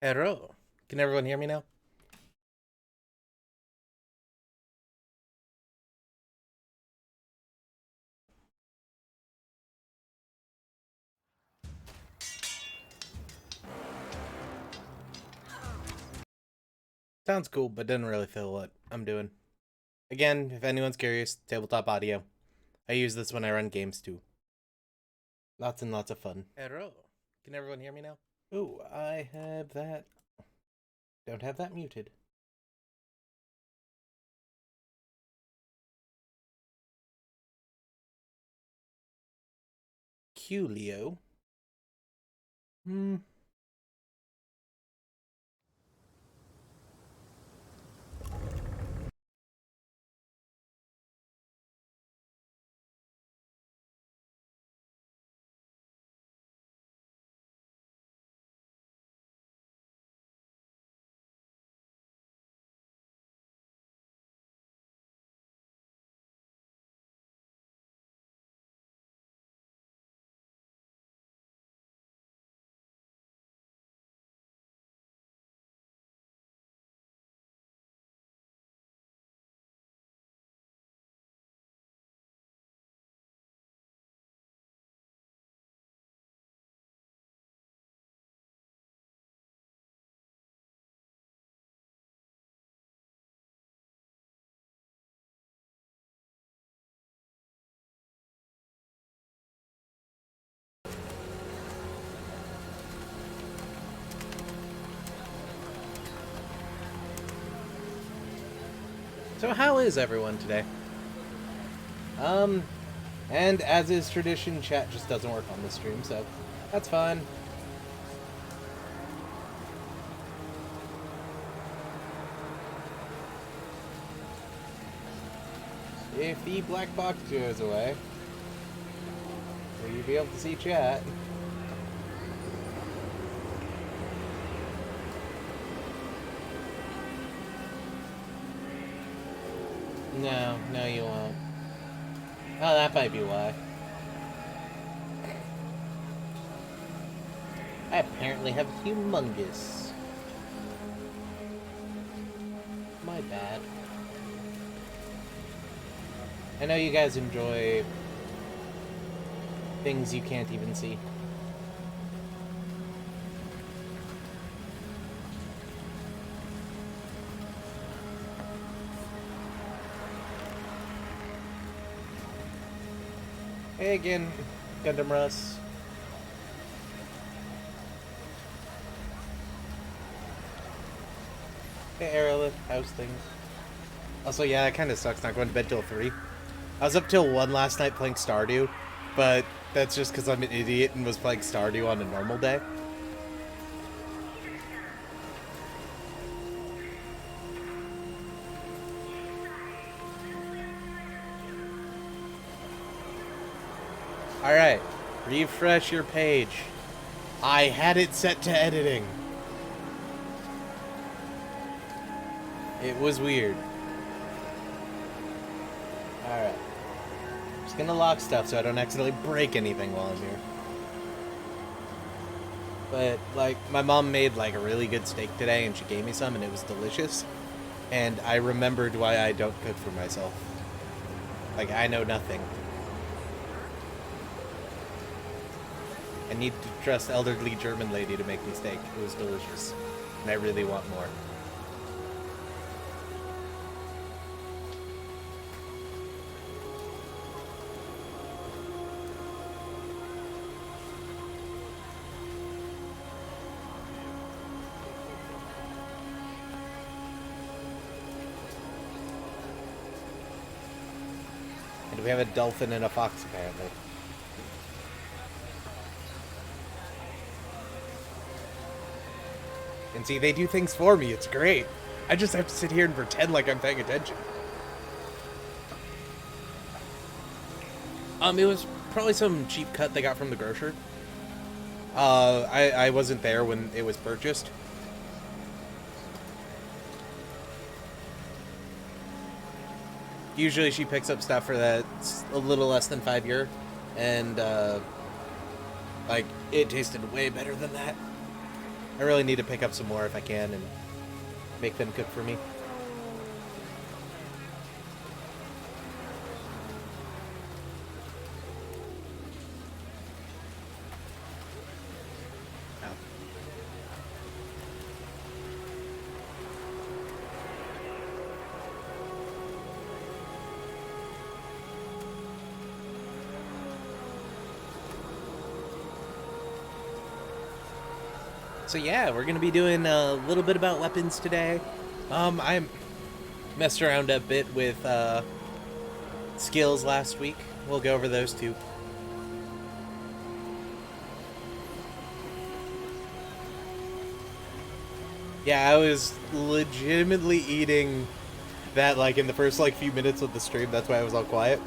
Hello. Can everyone hear me now? Sounds cool, but doesn't really feel what I'm doing. Again, if anyone's curious, tabletop audio. I use this when I run games too. Lots and lots of fun. Hello. Can everyone hear me now? Ooh, I have that. Don't have that muted. Qleo. Hmm. So how is everyone today? Um, and as is tradition, chat just doesn't work on the stream, so that's fine. If the black box goes away, will you be able to see chat? No, you won't. Oh, that might be why. I apparently have humongous. My bad. I know you guys enjoy things you can't even see. Hey again, Gundam Russ. Hey Aerolith, how's things? Also, yeah, it kind of sucks not going to bed till 3. I was up till 1 last night playing Stardew, but that's just because I'm an idiot and was playing Stardew on a normal day. Alright, refresh your page. I had it set to editing. It was weird. Alright. Just gonna lock stuff so I don't accidentally break anything while I'm here. But, like, my mom made, like, a really good steak today, and she gave me some, and it was delicious. And I remembered why I don't cook for myself. Like, I know nothing. I need to trust elderly German lady to make me steak. It was delicious. And I really want more. And we have a dolphin and a fox, apparently. And see, they do things for me. It's great. I just have to sit here and pretend like I'm paying attention. It was probably some cheap cut they got from the grocer. I wasn't there when it was purchased. Usually she picks up stuff for that's a little less than €5, and like it tasted way better than that. I really need to pick up some more if I can and make them cook for me. So yeah, we're gonna be doing a little bit about weapons today. I messed around a bit with skills last week. We'll go over those too. Yeah, I was legitimately eating that like in the first like few minutes of the stream. That's why I was all quiet.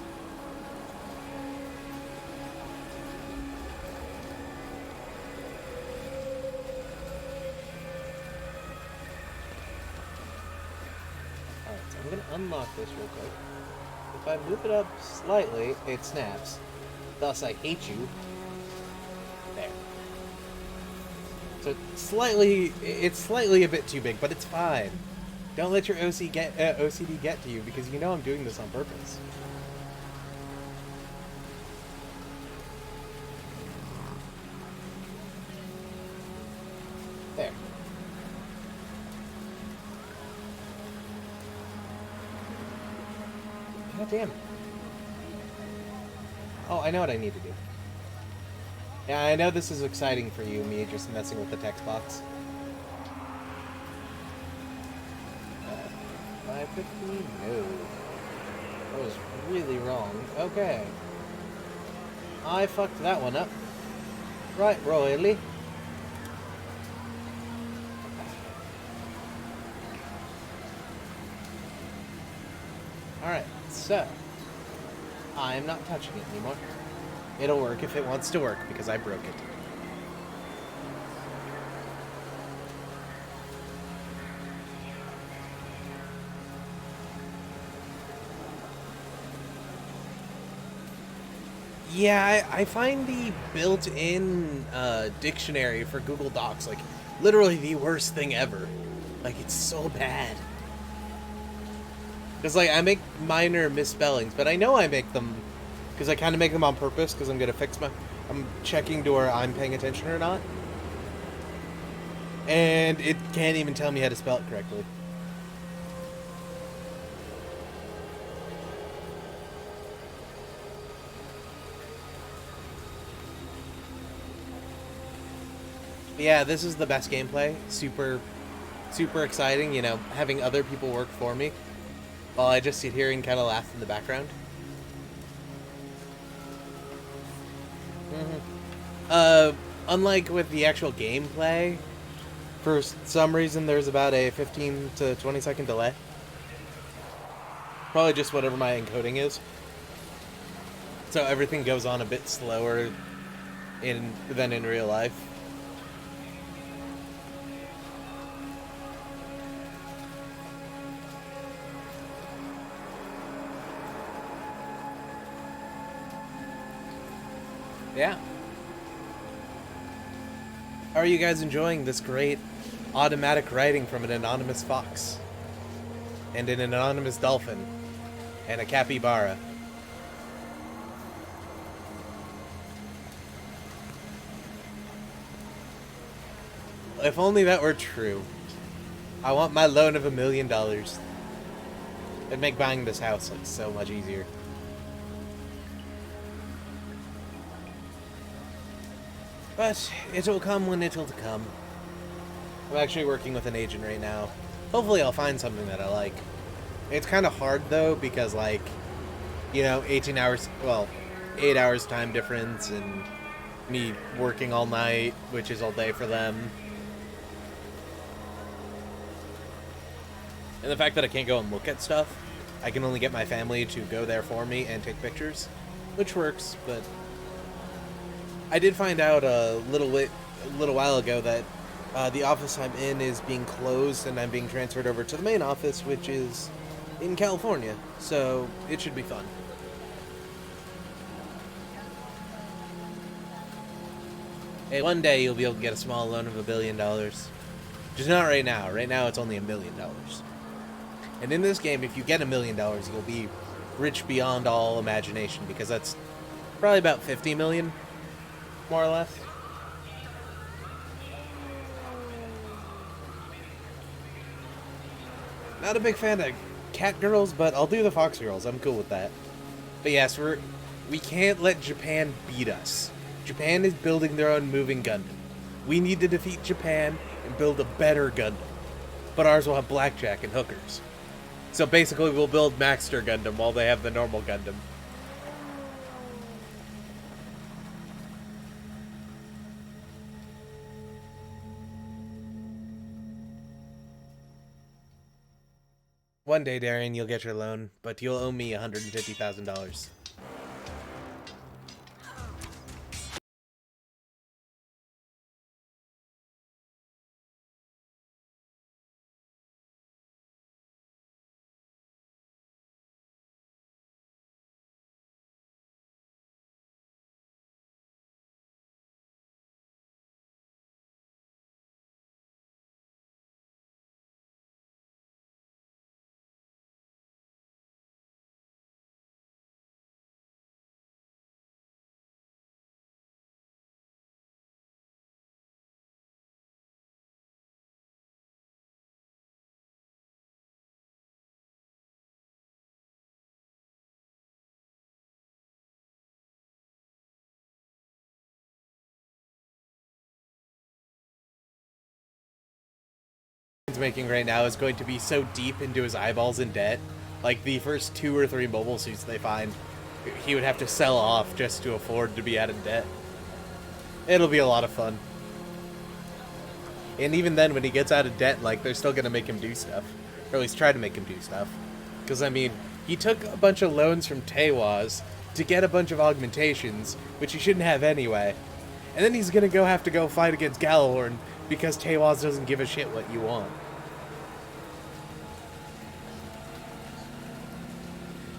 I'm gonna unlock this real quick. If I move it up slightly, it snaps. Thus, I hate you. There. So it's slightly a bit too big, but it's fine. Don't let your OCD get to you, because you know I'm doing this on purpose. There. God damn. Oh, I know what I need to do. Yeah, I know this is exciting for you, me just messing with the text box. 550? No. That was really wrong. Okay. I fucked that one up. Right, royally. Alright, so I'm not touching it anymore. It'll work if it wants to work, because I broke it. Yeah, I find the built-in dictionary for Google Docs, like, literally the worst thing ever. Like, it's so bad. Because, like, I make minor misspellings, but I know I make them, because I kind of make them on purpose, because I'm going to fix my... I'm checking to where I'm paying attention or not. And it can't even tell me how to spell it correctly. Yeah, this is the best gameplay. Super exciting, you know, having other people work for me while I just sit here and kind of laugh in the background. Unlike with the actual gameplay, for some reason there's about a 15 to 20 second delay. Probably just whatever my encoding is. So everything goes on a bit slower than in real life. Yeah. How are you guys enjoying this great automatic writing from an anonymous fox? And an anonymous dolphin? And a capybara? If only that were true. I want my loan of $1 million. It'd make buying this house look so much easier. But it'll come when it'll come. I'm actually working with an agent right now. Hopefully I'll find something that I like. It's kind of hard though, because like, you know, 18 hours, well, 8 hours time difference, and me working all night, which is all day for them. And the fact that I can't go and look at stuff, I can only get my family to go there for me and take pictures, which works, but I did find out a little while ago that the office I'm in is being closed, and I'm being transferred over to the main office, which is in California, so it should be fun. Hey, one day you'll be able to get a small loan of $1 billion. Just not right now. Right now it's only $1 million. And in this game, if you get $1 million, you'll be rich beyond all imagination, because that's probably about 50 million, more or less. Not a big fan of cat girls, but I'll do the fox girls. I'm cool with that. But yes, we can't let Japan beat us. Japan is building their own moving Gundam. We need to defeat Japan and build a better Gundam. But ours will have blackjack and hookers. So basically we'll build Maxter Gundam while they have the normal Gundam. One day, Darian, you'll get your loan, but you'll owe me $150,000. Making right now is going to be so deep into his eyeballs in debt. Like, the first 2 or 3 mobile suits they find, he would have to sell off just to afford to be out of debt. It'll be a lot of fun. And even then, when he gets out of debt, like, they're still gonna make him do stuff. Or at least try to make him do stuff. Because, I mean, he took a bunch of loans from Teiwaz to get a bunch of augmentations, which he shouldn't have anyway. And then he's gonna have to go fight against Gjallarhorn because Teiwaz doesn't give a shit what you want.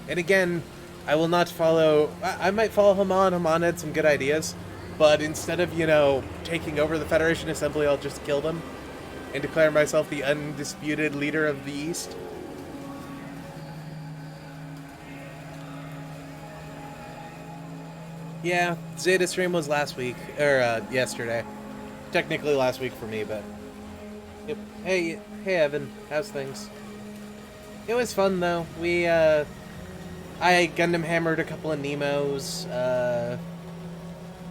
And again, I will not follow... I might follow Haman. Haman had some good ideas. But instead of, you know, taking over the Federation Assembly, I'll just kill them and declare myself the undisputed leader of the East. Yeah, Zeta stream was last week, or yesterday. Technically last week for me, but... Yep. Hey Evan, how's things? It was fun, though. I Gundam hammered a couple of Nemos.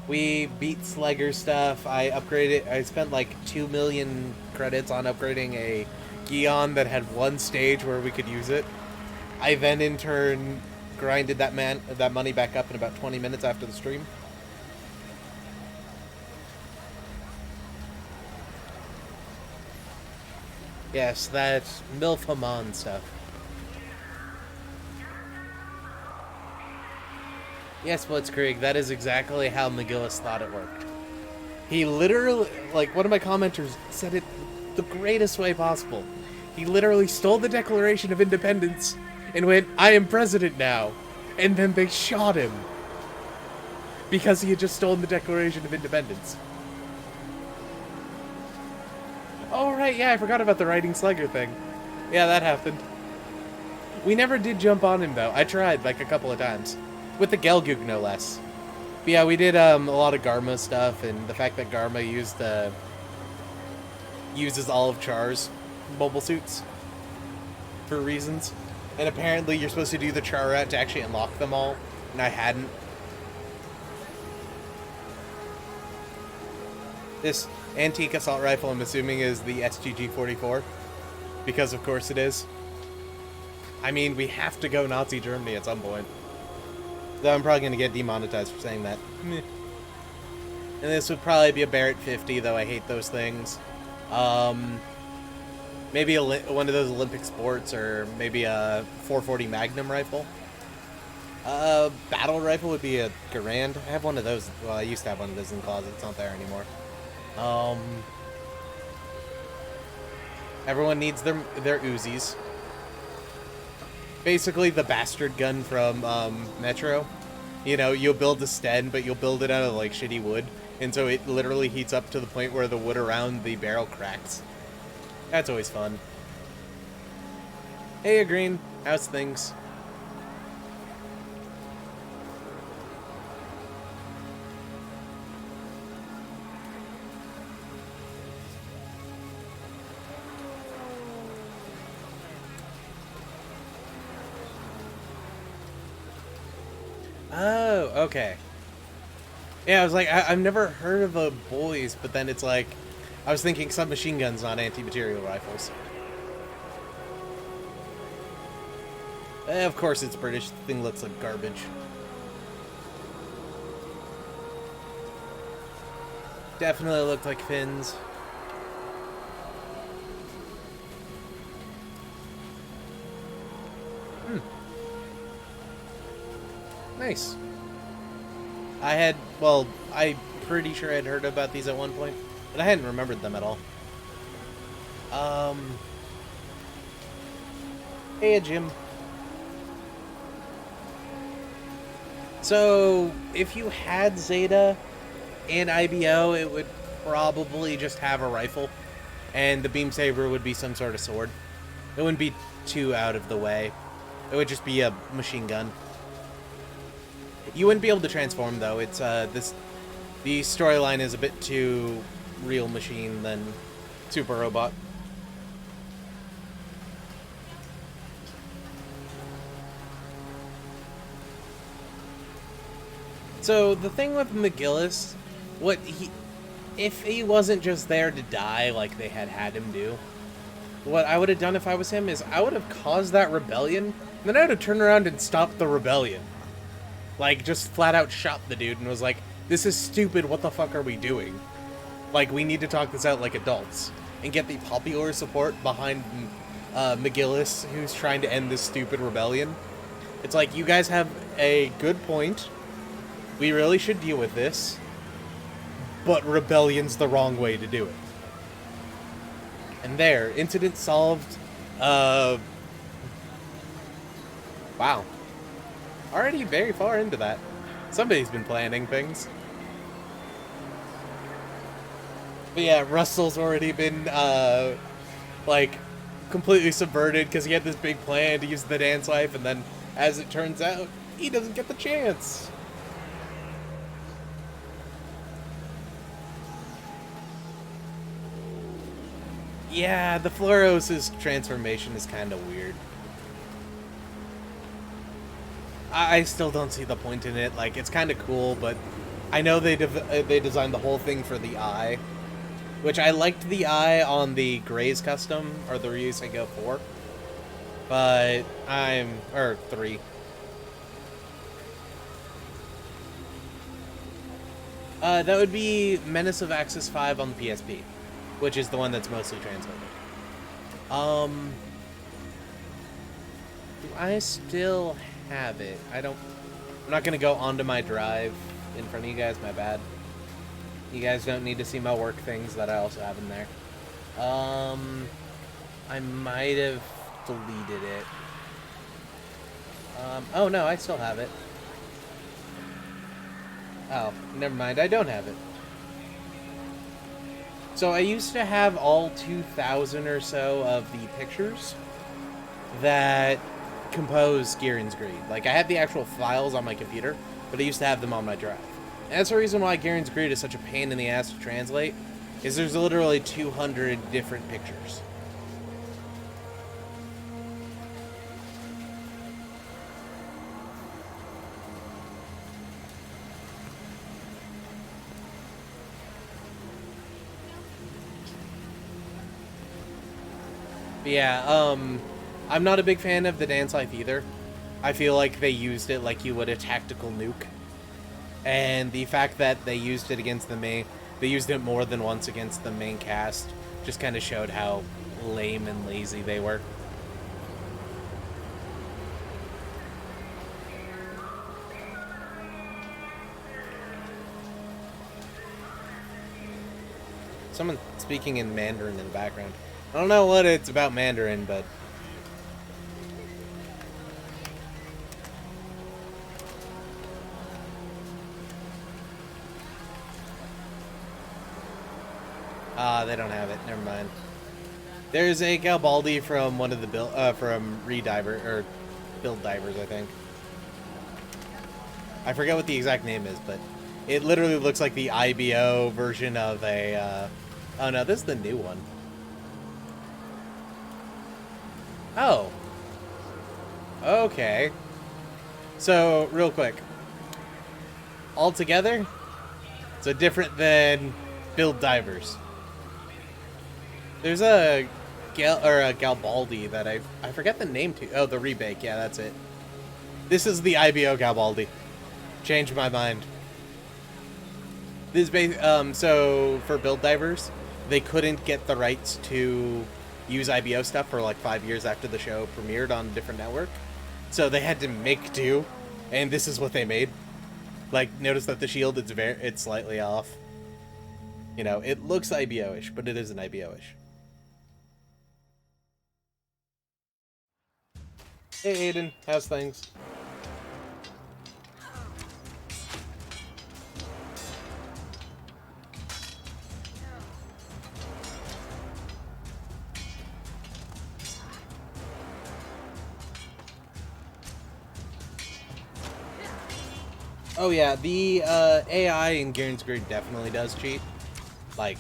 We beat Slegger stuff. I spent like 2 million credits on upgrading a Gion that had one stage where we could use it. I then in turn grinded that money back up in about 20 minutes after the stream. Yes, that MILF Haman stuff. Yes, Blitzkrieg, that is exactly how McGillis thought it worked. He literally, like, one of my commenters said it the greatest way possible. He literally stole the Declaration of Independence and went, "I am president now." And then they shot him. Because he had just stolen the Declaration of Independence. Oh, right, yeah, I forgot about the writing Slugger thing. Yeah, that happened. We never did jump on him, though. I tried, like, a couple of times. With the Gelgoog, no less. But yeah, we did a lot of Garma stuff, and the fact that Garma uses all of Char's mobile suits for reasons. And apparently you're supposed to do the Char route to actually unlock them all, and I hadn't. This antique assault rifle, I'm assuming, is the SGG-44, because of course it is. I mean, we have to go Nazi Germany at some point. Though I'm probably going to get demonetized for saying that. Meh. And this would probably be a Barrett 50, though I hate those things. Maybe one of those Olympic sports, or maybe a 440 Magnum rifle. Battle rifle would be a Garand. I have one of those. Well, I used to have one of those in the closet. It's not there anymore. Everyone needs their Uzis. Basically the bastard gun from Metro. You know, you'll build a Sten, but you'll build it out of like shitty wood, and so it literally heats up to the point where the wood around the barrel cracks. That's always fun. Hey, Green. How's things? Oh, okay. Yeah, I was like, I've never heard of a boys, but then it's like, I was thinking submachine guns, not anti-material rifles. Of course it's British. The thing looks like garbage. Definitely looked like fins. Nice. I'm pretty sure I'd heard about these at one point, but I hadn't remembered them at all. Hey, Jim. So, if you had Zeta and IBO, it would probably just have a rifle, and the beam saber would be some sort of sword. It wouldn't be too out of the way. It would just be a machine gun. You wouldn't be able to transform, though. It's the storyline is a bit too real machine than super robot. So the thing with McGillis, if he wasn't just there to die like they had him do, what I would have done if I was him is I would have caused that rebellion, and then I would have turned around and stopped the rebellion. Like, just flat out shot the dude and was like, this is stupid, what the fuck are we doing? Like, we need to talk this out like adults. And get the popular support behind McGillis, who's trying to end this stupid rebellion. It's like, you guys have a good point. We really should deal with this. But rebellion's the wrong way to do it. And there, incident solved. Wow. Already very far into that. Somebody's been planning things. But yeah, Russell's already been, like, completely subverted because he had this big plan to use the dance life, and then, as it turns out, he doesn't get the chance. Yeah, the Floros' transformation is kind of weird. I still don't see the point in it. Like, it's kind of cool, but I know they designed the whole thing for the eye, which I liked the eye on the Gray's custom, or the Ryuseigo 4, but or 3. That would be Menace of Axis 5 on the PSP, which is the one that's mostly translated. Do I still have it? I'm not gonna go onto my drive in front of you guys, my bad. You guys don't need to see my work things that I also have in there. I might have deleted it. Oh no, I still have it. Oh, never mind, I don't have it. So I used to have all 2,000 or so of the pictures that compose Gihren's Greed. Like, I had the actual files on my computer, but I used to have them on my drive. And that's the reason why Gihren's Greed is such a pain in the ass to translate, is there's literally 200 different pictures. But yeah, I'm not a big fan of the dance life either. I feel like they used it like you would a tactical nuke. And the fact that they used it against they used it more than once against the main cast, just kind of showed how lame and lazy they were. Someone speaking in Mandarin in the background. I don't know what it's about Mandarin, but... They don't have it. Never mind. There's a Galbaldi from one of the from Rediver or Build Divers, I think. I forget what the exact name is, but it literally looks like the IBO version of a. Oh no, this is the new one. Oh. Okay. So real quick. Altogether, so different than Build Divers. There's a Galbaldi that I forget the name to. Oh, the Rebake. Yeah, that's it. This is the IBO Galbaldi. Changed my mind. This so for Build Divers, they couldn't get the rights to use IBO stuff for like 5 years after the show premiered on a different network. So they had to make do, and this is what they made. Like, notice that the shield it's slightly off. You know, it looks IBO-ish, but it isn't IBO-ish. Hey Aiden, how's things? Oh yeah, the AI in Garen's Grid definitely does cheat. Like,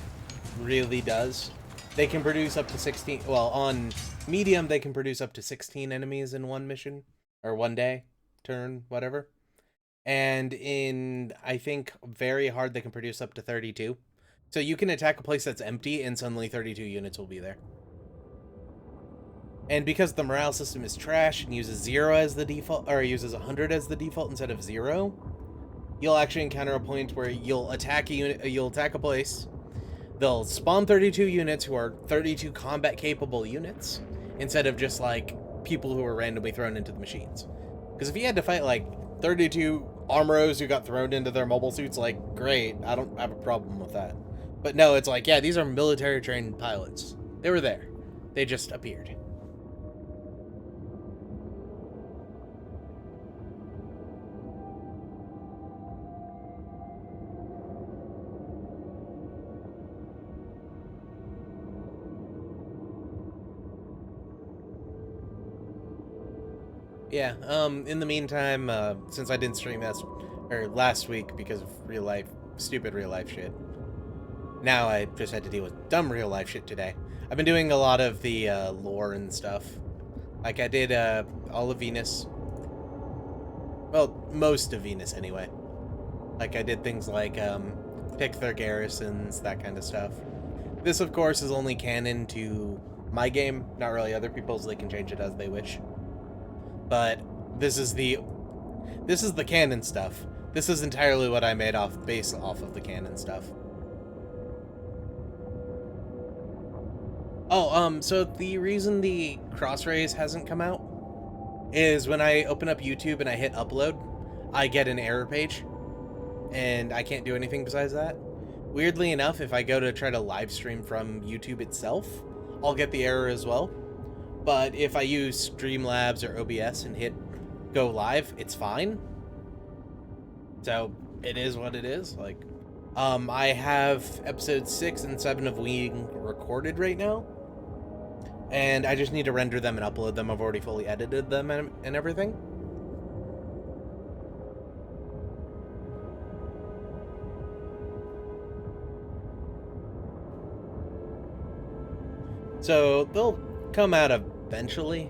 really does. They can produce up to 16, well, on medium they can produce up to 16 enemies in one mission, or one day, turn, whatever. And in, I think, very hard they can produce up to 32. So you can attack a place that's empty and suddenly 32 units will be there. And because the morale system is trash and uses 0 as the default, or uses 100 as the default instead of 0, you'll actually encounter a point where you'll attack a unit, you'll attack a place, they'll spawn 32 units who are 32 combat capable units, instead of just like people who are randomly thrown into the machines. Because if you had to fight like 32 armoros who got thrown into their mobile suits, like, great, I don't have a problem with that. But no, it's like, yeah, these are military trained pilots. They were there. They just appeared. Yeah, in the meantime, since I didn't stream last week because of stupid real life shit, now I just had to deal with dumb real life shit today. I've been doing a lot of the, lore and stuff. Like, I did, all of Venus. Well, most of Venus, anyway. Like, I did things like, pick their garrisons, that kind of stuff. This, of course, is only canon to my game, not really other people's. They can change it as they wish. But this is the canon stuff. This is entirely what I made based off of the canon stuff. Oh, so the reason the Crossrays hasn't come out is when I open up YouTube and I hit upload, I get an error page, and I can't do anything besides that. Weirdly enough, if I go to try to live stream from YouTube itself, I'll get the error as well. But if I use Streamlabs or OBS and hit go live, it's fine. So it is what it is. Like, I have episodes 6 and 7 of Wing recorded right now, and I just need to render them and upload them. I've already fully edited them and everything. So they'll come out eventually,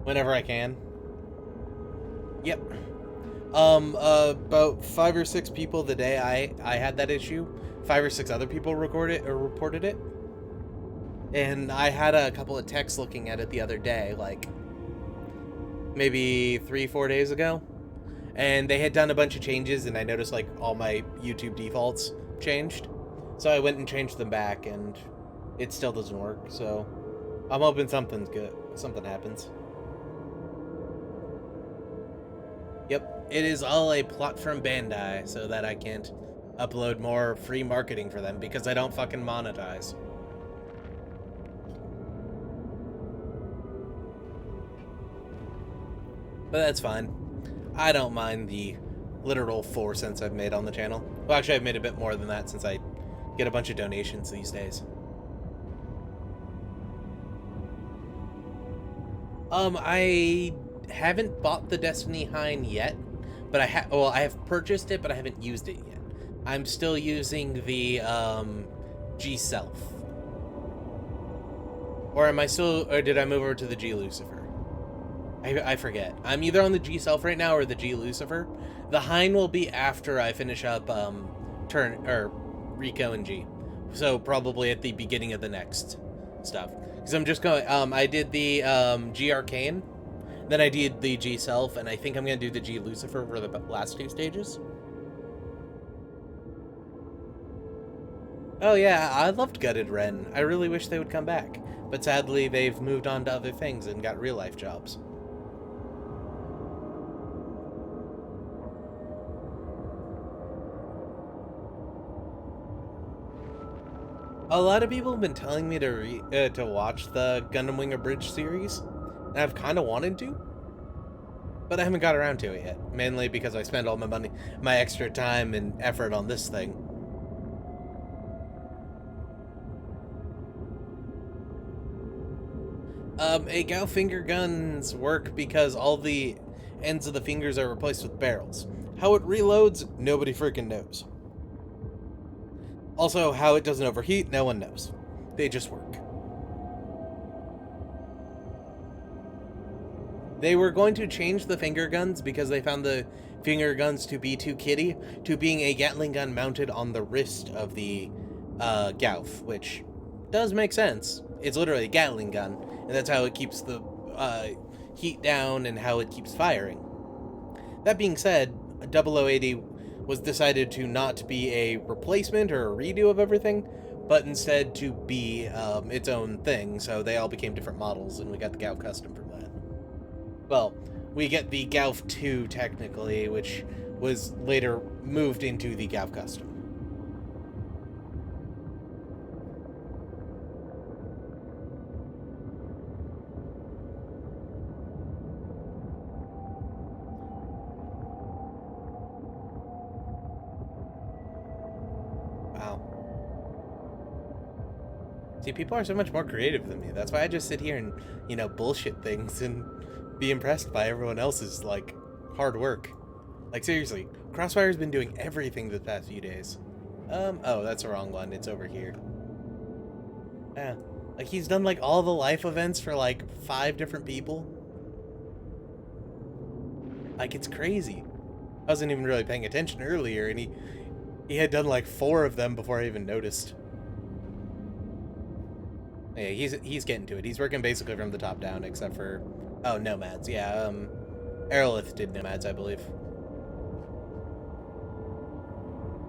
whenever I can. Yep. About 5 or 6 people the day I had that issue, 5 or 6 other people reported it. And I had a couple of texts looking at it the other day, like maybe 3-4 days ago. And they had done a bunch of changes, and I noticed like all my YouTube defaults changed. So I went and changed them back, and it still doesn't work. So I'm hoping something happens. Yep, it is all a plot from Bandai so that I can't upload more free marketing for them because I don't fucking monetize. But that's fine. I don't mind the literal 4 cents I've made on the channel. Well, actually, I've made a bit more than that since I get a bunch of donations these days. I haven't bought the Destiny Hind yet, but I have purchased it, but I haven't used it yet. I'm still using the G Self. Or am I still, or did I move over to the G Lucifer? I forget. I'm either on the G Self right now or the G Lucifer. The Hind will be after I finish up Rico and G. So probably at the beginning of the next stuff. Because I'm just going, I did the G Arcane, then I did the G Self, and I think I'm going to do the G Lucifer for the last 2 stages. Oh yeah, I loved Gutted Ren. I really wish they would come back. But sadly, they've moved on to other things and got real life jobs. A lot of people have been telling me to watch the Gundam Wing Bridge series, and I've kind of wanted to, but I haven't got around to it yet, mainly because I spend all my money, my extra time and effort on this thing. Gao finger guns work because all the ends of the fingers are replaced with barrels. How it reloads, nobody freaking knows. Also, how it doesn't overheat, no one knows. They just work. They were going to change the finger guns because they found the finger guns to be too kiddie, to being a Gatling gun mounted on the wrist of the Gauf, which does make sense. It's literally a Gatling gun, and that's how it keeps the heat down and how it keeps firing. That being said, 0080 was decided to not be a replacement or a redo of everything, but instead to be its own thing, so they all became different models, and we got the Gauf Custom from that. Well, we get the Gauf 2, technically, which was later moved into the Gauf Custom. See, people are so much more creative than me. That's why I just sit here and, you know, bullshit things and be impressed by everyone else's, like, hard work. Like, seriously, Crossfire's been doing everything the past few days. Oh, that's the wrong one. It's over here. Yeah. Like, he's done, like, all the life events for, like, 5 different people. Like, it's crazy. I wasn't even really paying attention earlier, and he had done, like, 4 of them before I even noticed. Yeah, he's getting to it. He's working basically from the top down, except for... Oh, Nomads. Yeah, Aerolith did Nomads, I believe.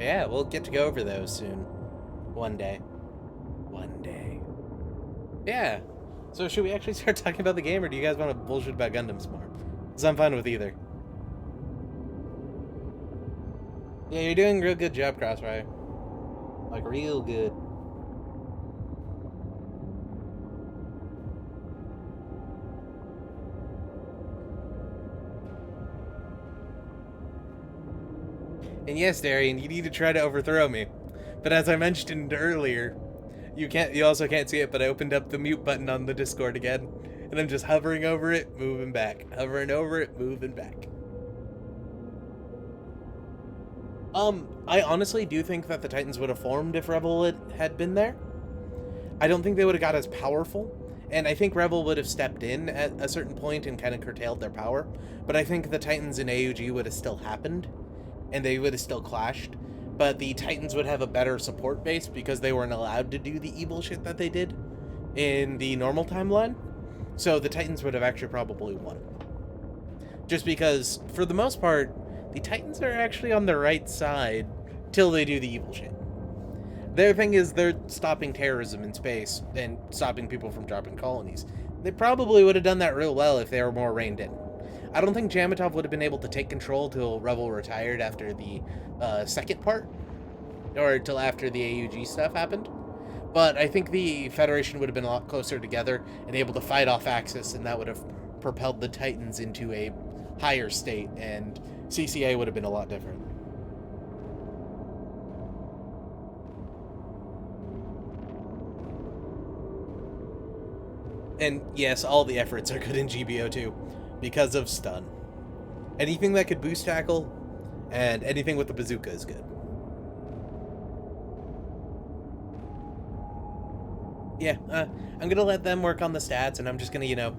Yeah, we'll get to go over those soon. One day. One day. Yeah. So should we actually start talking about the game, or do you guys want to bullshit about Gundams more? Because I'm fine with either. Yeah, you're doing a real good job, Crossfire. Like, real good. And yes, Darian, you need to try to overthrow me. But as I mentioned earlier, you also can't see it, but I opened up the mute button on the Discord again, and I'm just hovering over it, moving back. Hovering over it, moving back. I honestly do think that the Titans would have formed if Rebel had been there. I don't think they would have got as powerful, and I think Rebel would have stepped in at a certain point and kind of curtailed their power, but I think the Titans in AUG would have still happened, and they would have still clashed, but the Titans would have a better support base because they weren't allowed to do the evil shit that they did in the normal timeline, so the Titans would have actually probably won. Just because, for the most part, the Titans are actually on the right side till they do the evil shit. Their thing is they're stopping terrorism in space and stopping people from dropping colonies. They probably would have done that real well if they were more reined in. I don't think Jamatov would have been able to take control till Rebel retired after the second part, or till after the AUG stuff happened. But I think the Federation would have been a lot closer together and able to fight off Axis, and that would have propelled the Titans into a higher state, and CCA would have been a lot different. And yes, all the efforts are good in GBO too, because of stun. Anything that could boost tackle, and anything with the bazooka is good. Yeah, I'm gonna let them work on the stats, and I'm just gonna,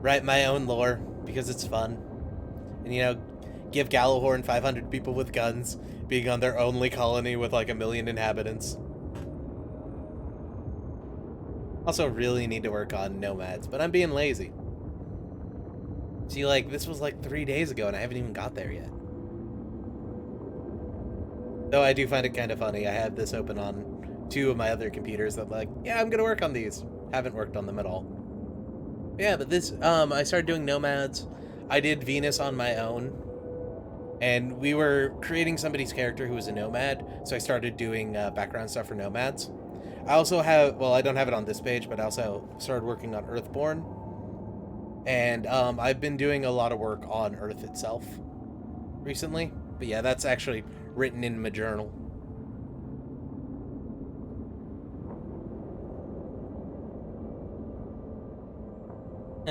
write my own lore, because it's fun. And, give Gallahorn 500 people with guns, being on their only colony with like 1 million inhabitants. Also really need to work on nomads, but I'm being lazy. See, like, this was like 3 days ago, and I haven't even got there yet. Though I do find it kind of funny. I have this open on 2 of my other computers that, like, yeah, I'm gonna work on these. Haven't worked on them at all. Yeah, but this, I started doing nomads. I did Venus on my own. And we were creating somebody's character who was a nomad, so I started doing background stuff for nomads. I also have, well, I don't have it on this page, but I also started working on Earthborn. And I've been doing a lot of work on Earth itself recently. But yeah, that's actually written in my journal.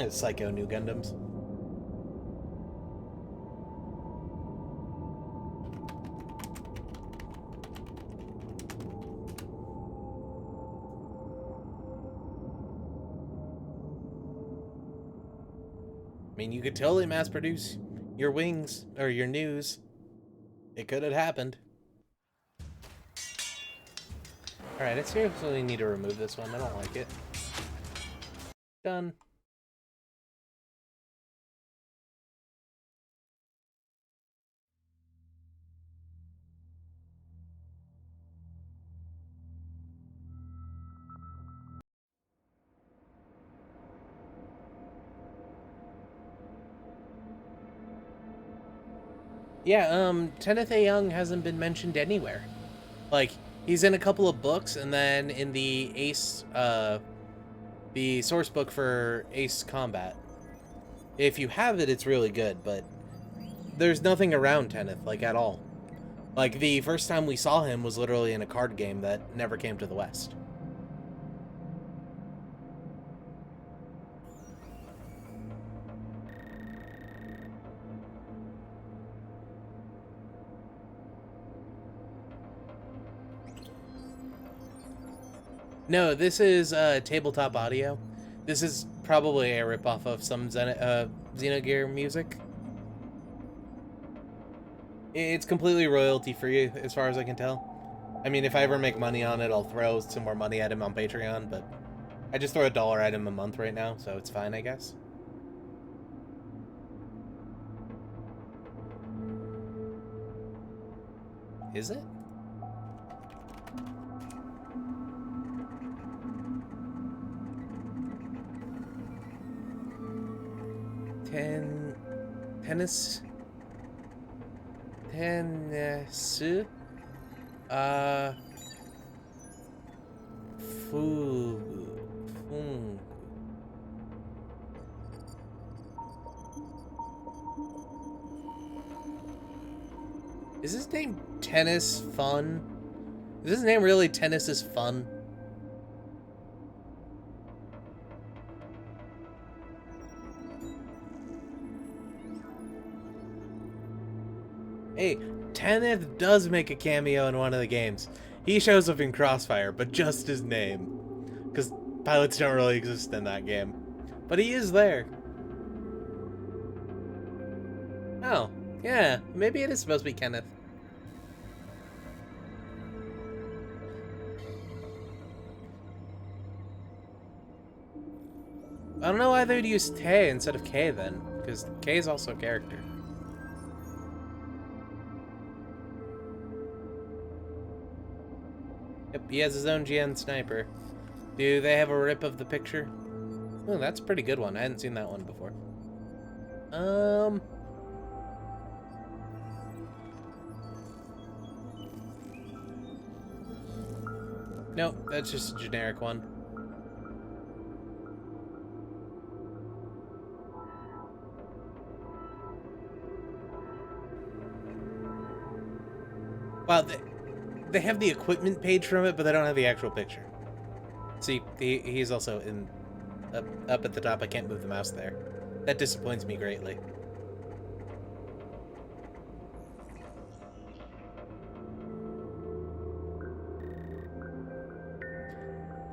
Psycho new Gundams. I mean, you could totally mass produce your wings, or your news. It could have happened. Alright, I seriously need to remove this one. I don't like it. Done. Yeah, Kenneth A. Young hasn't been mentioned anywhere. Like, he's in a couple of books, and then in the Ace, the source book for Ace Combat. If you have it, it's really good, but there's nothing around Kenneth, like, at all. Like, the first time we saw him was literally in a card game that never came to the West. No, this is tabletop audio. This is probably a ripoff of some Xenogear music. It's completely royalty free, as far as I can tell. I mean, if I ever make money on it, I'll throw some more money at him on Patreon, but I just throw $1 at him a month right now, so it's fine, I guess. Is it? Tennis. Fu. Is his name Tennis Fun? Is his name really Tennis is Fun? Hey, Teneth does make a cameo in one of the games. He shows up in Crossfire, but just his name. Because pilots don't really exist in that game. But he is there. Oh, yeah, maybe it is supposed to be Kenneth. I don't know why they would use Tay instead of K then, because K is also a character. Yep, he has his own GN sniper. Do they have a rip of the picture? Oh, that's a pretty good one. I hadn't seen that one before. Nope, that's just a generic one. Wow, they have the equipment page from it, but they don't have the actual picture. See, he's also in Up at the top, I can't move the mouse there. That disappoints me greatly.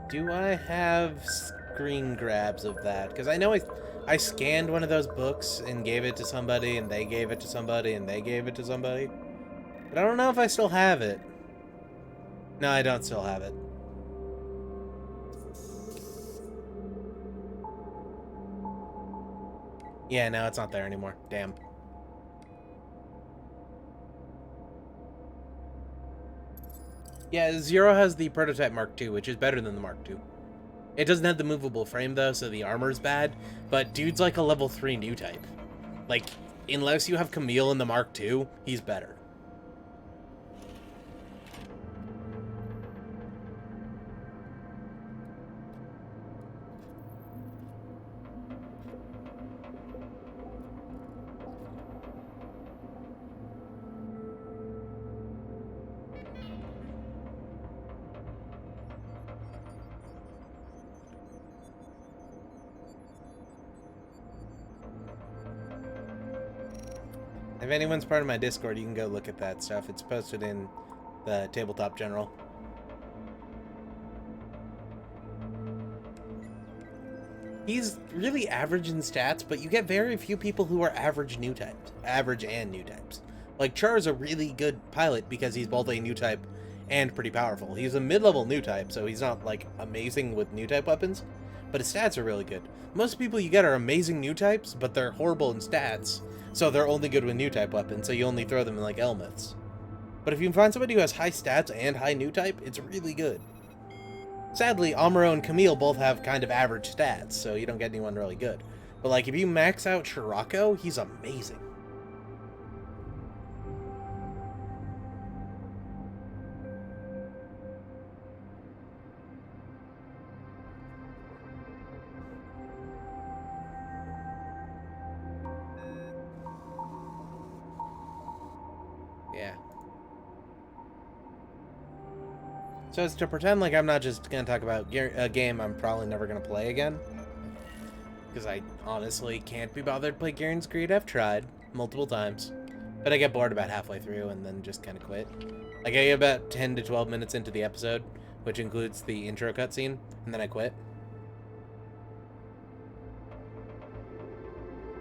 Do I have screen grabs of that? Because I know I scanned one of those books and gave it to somebody, and they gave it to somebody, and they gave it to somebody. But I don't know if I still have it. No, I don't still have it. Yeah, no, it's not there anymore. Damn. Yeah, Zero has the prototype Mark II, which is better than the Mark II. It doesn't have the movable frame, though, so the armor's bad, but dude's like a level 3 new type. Like, unless you have Camille in the Mark II, he's better. If anyone's part of my Discord, you can go look at that stuff. It's posted in the Tabletop General. He's really average in stats, but you get very few people who are average new types. Average and new types. Like, Char's a really good pilot because he's both a new type and pretty powerful. He's a mid-level new type, so he's not, like, amazing with new type weapons, but his stats are really good. Most people you get are amazing new types, but they're horrible in stats, so they're only good with new type weapons, so you only throw them in, like, Elmeths. But if you can find somebody who has high stats and high new type, it's really good. Sadly, Amuro and Camille both have kind of average stats, so you don't get anyone really good. But, like, if you max out Shirako, he's amazing. Yeah. So it's to pretend like I'm not just going to talk about a game I'm probably never going to play again. Because I honestly can't be bothered to play Garen's Creed. I've tried multiple times. But I get bored about halfway through and then just kind of quit. Like, I get about 10 to 12 minutes into the episode, which includes the intro cutscene, and then I quit.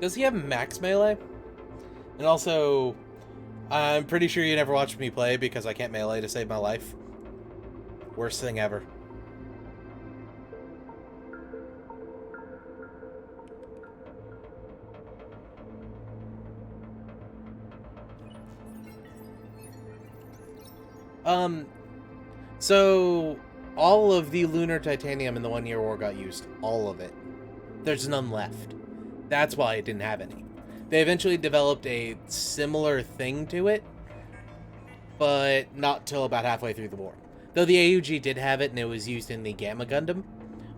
Does he have max melee? And also, I'm pretty sure you never watched me play because I can't melee to save my life. Worst thing ever. So all of the lunar titanium in the 1 Year War got used. All of it. There's none left. That's why it didn't have any. They eventually developed a similar thing to it, but not till about halfway through the war. Though the AUG did have it, and it was used in the Gamma Gundam,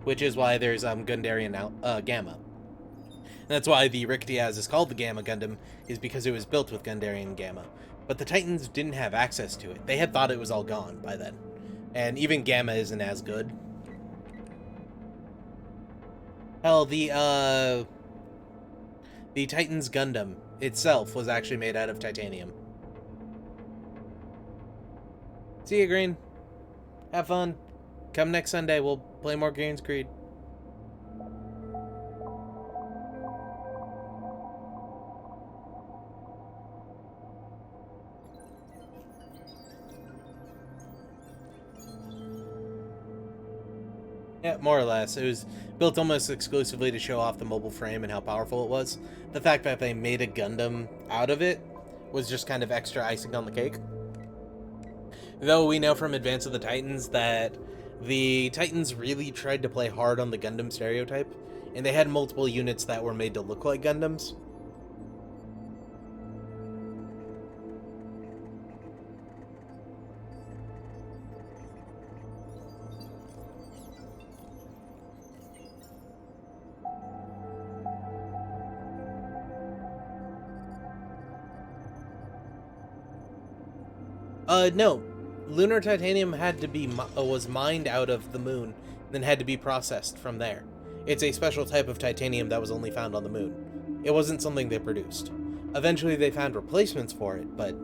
which is why there's Gundarian Gamma. And that's why the Richthias is called the Gamma Gundam, is because it was built with Gundarian Gamma. But the Titans didn't have access to it. They had thought it was all gone by then. And even Gamma isn't as good. Hell, the Titans Gundam itself was actually made out of titanium. See you, Green. Have fun. Come next Sunday, we'll play more Garen's Creed. Yeah, more or less. It was built almost exclusively to show off the mobile frame and how powerful it was. The fact that they made a Gundam out of it was just kind of extra icing on the cake. Though we know from Advance of the Titans that the Titans really tried to play hard on the Gundam stereotype, and they had multiple units that were made to look like Gundams. No. Lunar titanium had to be was mined out of the moon, then had to be processed from there. It's a special type of titanium that was only found on the moon. It wasn't something they produced. Eventually they found replacements for it, but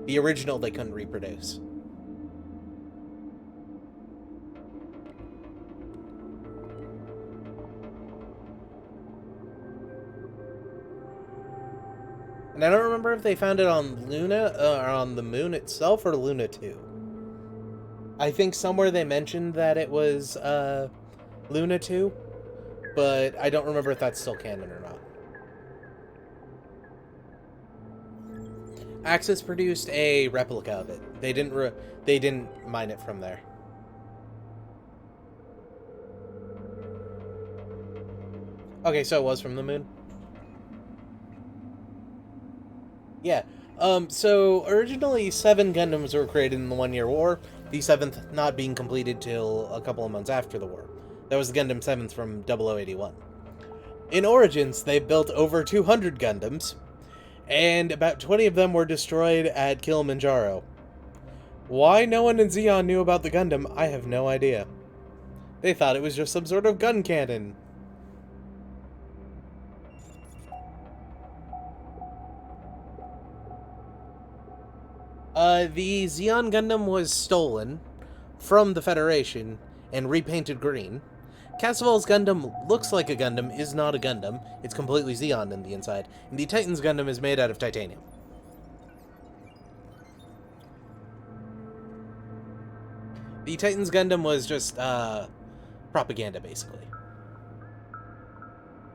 the original they couldn't reproduce. And I don't remember if they found it on Luna, or on the moon itself, or Luna 2. I think somewhere they mentioned that it was, Luna 2, but I don't remember if that's still canon or not. Axis produced a replica of it. They didn't mine it from there. Okay, so it was from the moon? Yeah. So originally 7 Gundams were created in the 1-year war, the 7th not being completed till a couple of months after the war. That was the Gundam 7th from 0081. In Origins, they built over 200 Gundams, and about 20 of them were destroyed at Kilimanjaro. Why no one in Zeon knew about the Gundam, I have no idea. They thought it was just some sort of gun cannon. The Zeon Gundam was stolen from the Federation and repainted green. Casseval's Gundam looks like a Gundam, is not a Gundam. It's completely Zeon in the inside. And the Titan's Gundam is made out of titanium. The Titan's Gundam was just, propaganda, basically.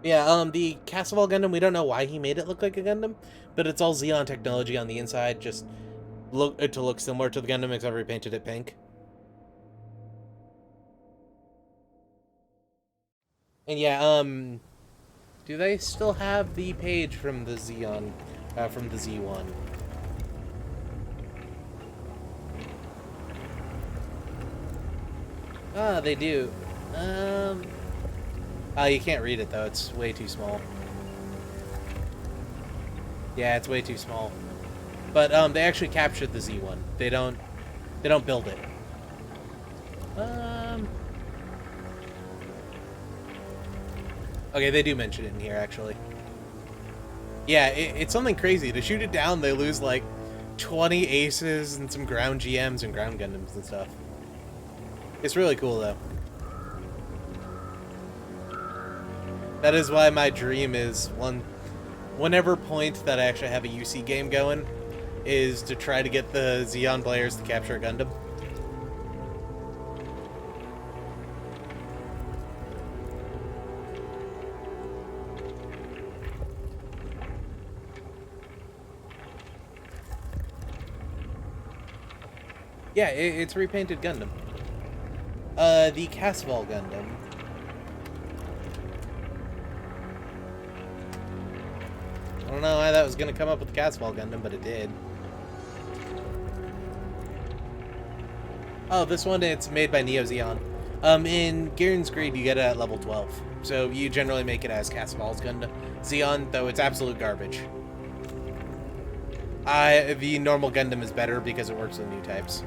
Yeah, the Casseval Gundam, we don't know why he made it look like a Gundam, but it's all Zeon technology on the inside, just to look similar to the Gundam, except repainted it pink. And yeah, do they still have the page from the Zeon, from the Z1? Ah, they do. You can't read it though, it's way too small. Yeah, it's way too small. But, they actually captured the Z1. They don't build it. Okay, they do mention it in here, actually. Yeah, it's something crazy. To shoot it down, they lose, like, 20 aces and some ground GMs and ground Gundams and stuff. It's really cool, though. That is why my dream is, whenever point that I actually have a UC game going, is to try to get the Zeon players to capture a Gundam. Yeah, it's repainted Gundam. The Casseval Gundam. I don't know why that was going to come up with the Casseval Gundam, but it did. Oh, this one, it's made by Neo Zeon. In Gairen's Greed, you get it at level 12. So you generally make it as Casseval's Gundam. Zeon, though, it's absolute garbage. The normal Gundam is better because it works with new types.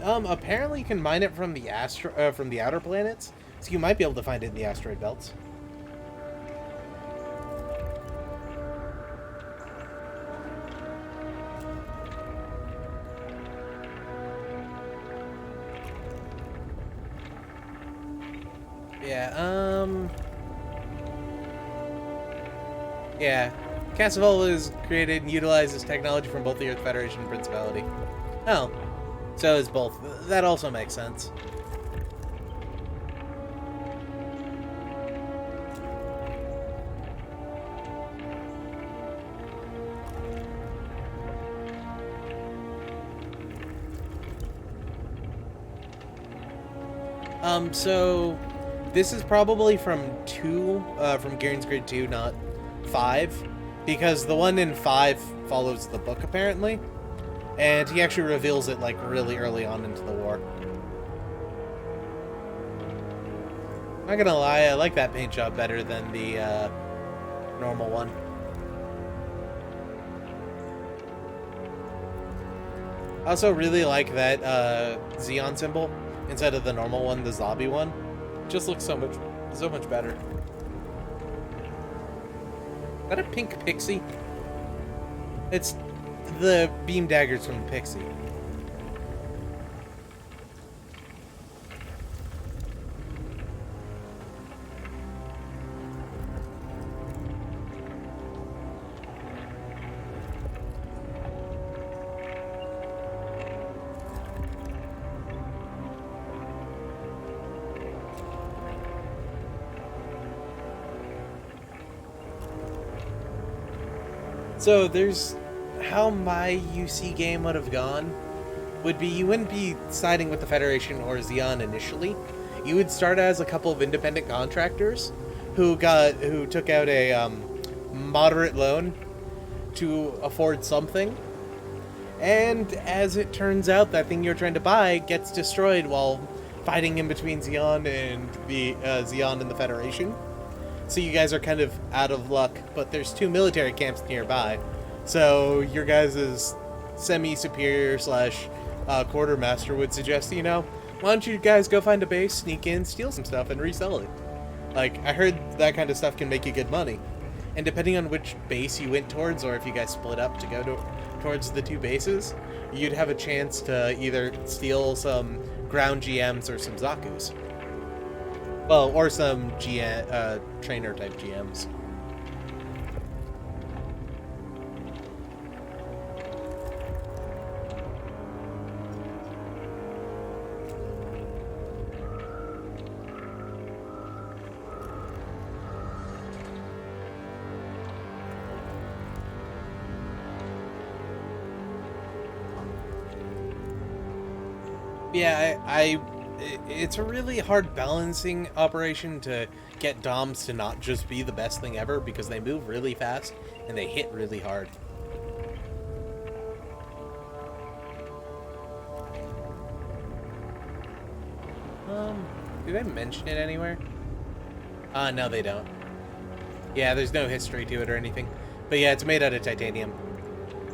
Apparently you can mine it from the outer planets, so you might be able to find it in the asteroid belts. Yeah, Casseval is created and utilizes technology from both the Earth Federation and Principality. Oh, so is both. That also makes sense. So this is probably from from Gairen's Grid 2, not 5, because the one in 5 follows the book, apparently, and he actually reveals it, like, really early on into the war. Not gonna lie, I like that paint job better than the, normal one. I also really like that Xeon symbol instead of the normal one, the zombie one. It just looks so much better. Is that a pink pixie? It's the beam daggers from the pixie. So there's how my UC game would have gone would be you wouldn't be siding with the Federation or Xeon initially. You would start as a couple of independent contractors who took out a moderate loan to afford something. And as it turns out, that thing you're trying to buy gets destroyed while fighting in between Xeon and the Federation. So you guys are kind of out of luck, but there's 2 military camps nearby. So your guys' semi-superior / quartermaster would suggest, why don't you guys go find a base, sneak in, steal some stuff, and resell it. Like, I heard that kind of stuff can make you good money. And depending on which base you went towards, or if you guys split up to go towards the 2 bases, you'd have a chance to either steal some ground GMs or some Zakus. Well, or some trainer type GMs. Yeah, it's a really hard balancing operation to get DOMs to not just be the best thing ever, because they move really fast and they hit really hard. Do they mention it anywhere? No, they don't. Yeah, there's no history to it or anything. But yeah, it's made out of titanium.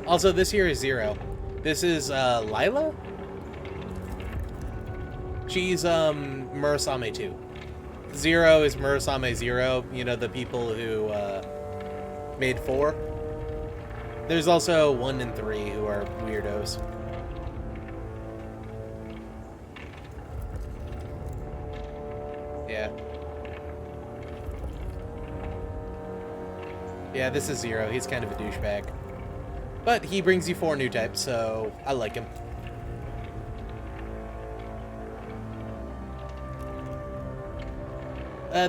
Also, this here is Zero. This is Lila? She's Murasame 2. Zero is Murasame 0, the people who made 4. There's also 1 and 3 who are weirdos. Yeah. Yeah, this is Zero. He's kind of a douchebag. But he brings you 4 new types, so I like him.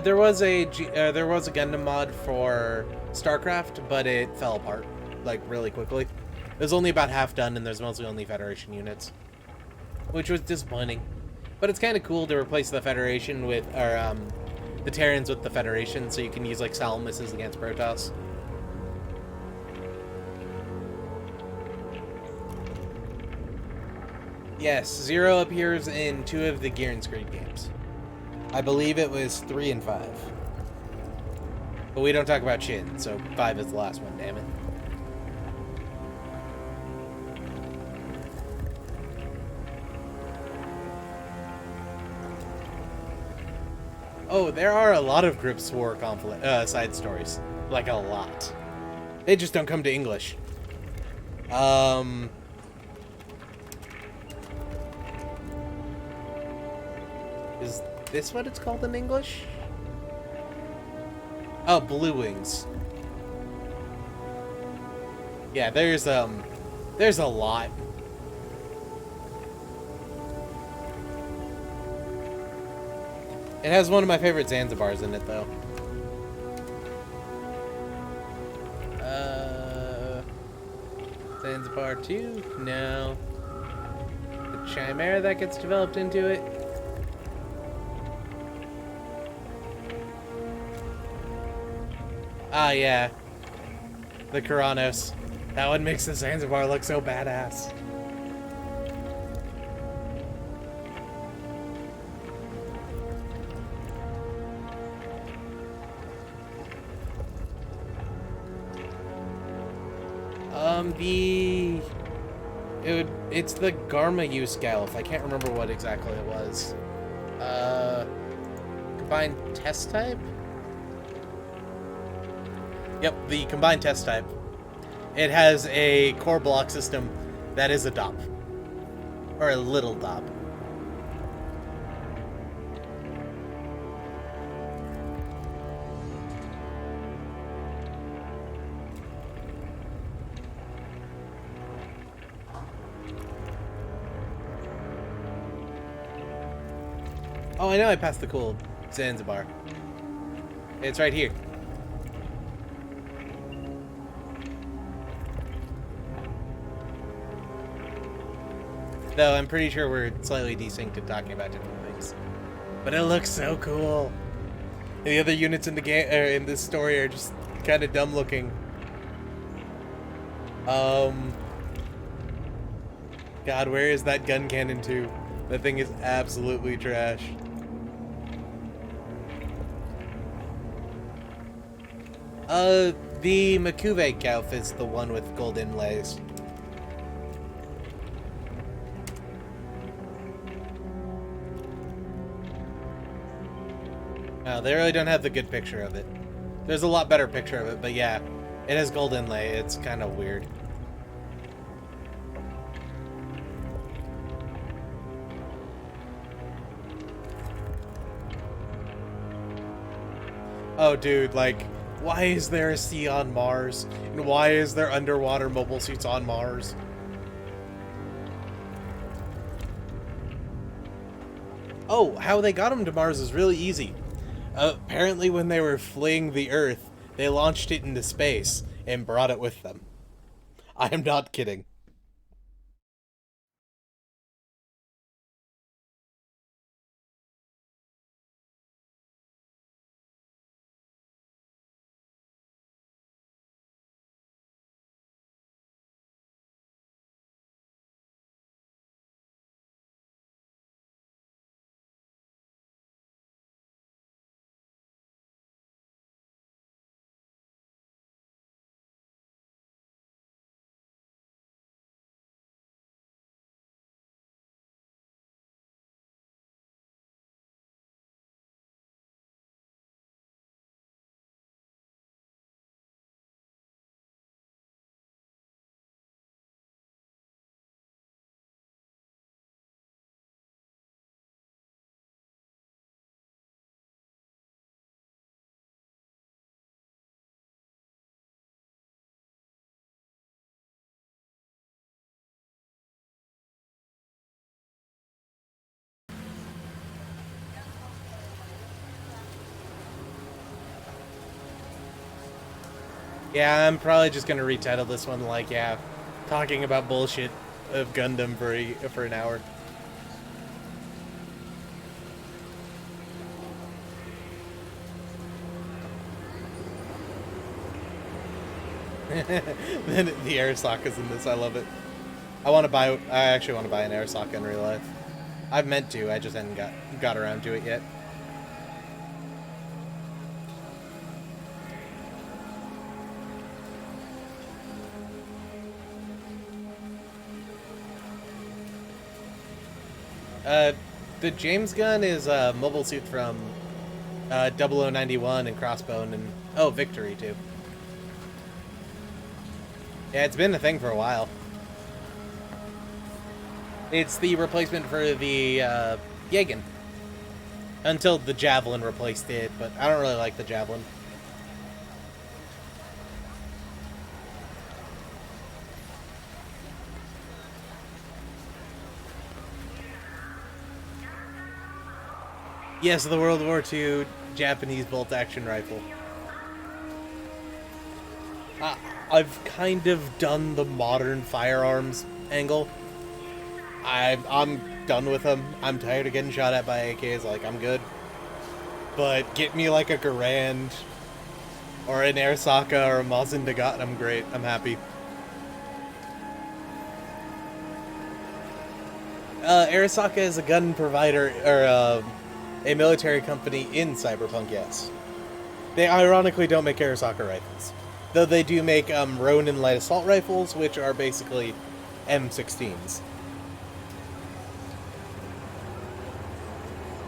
There was a Gundam mod for StarCraft, but it fell apart, like, really quickly. It was only about half done, and there's mostly only Federation units, which was disappointing. But it's kind of cool to replace the Federation with, or the Terrans with the Federation, so you can use like Salom missiles against Protoss. Yes, Zero appears in 2 of the Gear and Screed games. I believe it was 3 and 5. But we don't talk about Shin, so 5 is the last one, damn it. Oh, there are a lot of Grips War conflict side stories. Like, a lot. They just don't come to English. Is this what it's called in English? Oh, Blue Wings. Yeah, there's a lot. It has one of my favorite Zanzibars in it, though. Zanzibar 2? No. The Chimera that gets developed into it? Ah, yeah. The Kuranos. That one makes the Zanzibar look so badass. It's the Garma U Scalf. I can't remember what exactly it was. Combined test type? Yep, the combined test type. It has a core block system that is a DOP. Or a little DOP. Oh, I know I passed the cool Zanzibar. It's right here. Though I'm pretty sure we're slightly desynced in talking about different things. But it looks so cool. And the other units in the game, in this story, are just kind of dumb looking. God, where is that gun cannon to? That thing is absolutely trash. The Makuve Kauf is the one with gold inlays. No, they really don't have the good picture of it. There's a lot better picture of it, but yeah, it has gold inlay. It's kind of weird. Oh, dude, like, why is there a sea on Mars? And why is there underwater mobile suits on Mars? Oh, how they got them to Mars is really easy. Apparently when they were fleeing the Earth, they launched it into space and brought it with them. I am not kidding. Yeah, I'm probably just gonna retitle this one like, yeah, talking about bullshit of Gundam for an hour. Then the Arasakas in this, I love it. I actually want to buy an Arasaka in real life. I've meant to, I just hadn't got around to it yet. The James gun is a mobile suit from 0091 and Crossbone and, oh, Victory too. Yeah, it's been a thing for a while. It's the replacement for the Jagen. Until the Javelin replaced it, but I don't really like the Javelin. Yes, the World War II Japanese bolt-action rifle. I've kind of done the modern firearms angle. I'm done with them. I'm tired of getting shot at by AKs. Like, I'm good. But get me like a Garand or an Arasaka or a Mazin Dagat, I'm great. I'm happy. Arasaka is a gun provider, or a military company in Cyberpunk, yes. They ironically don't make Arasaka rifles. Though they do make Ronin light assault rifles, which are basically M16s.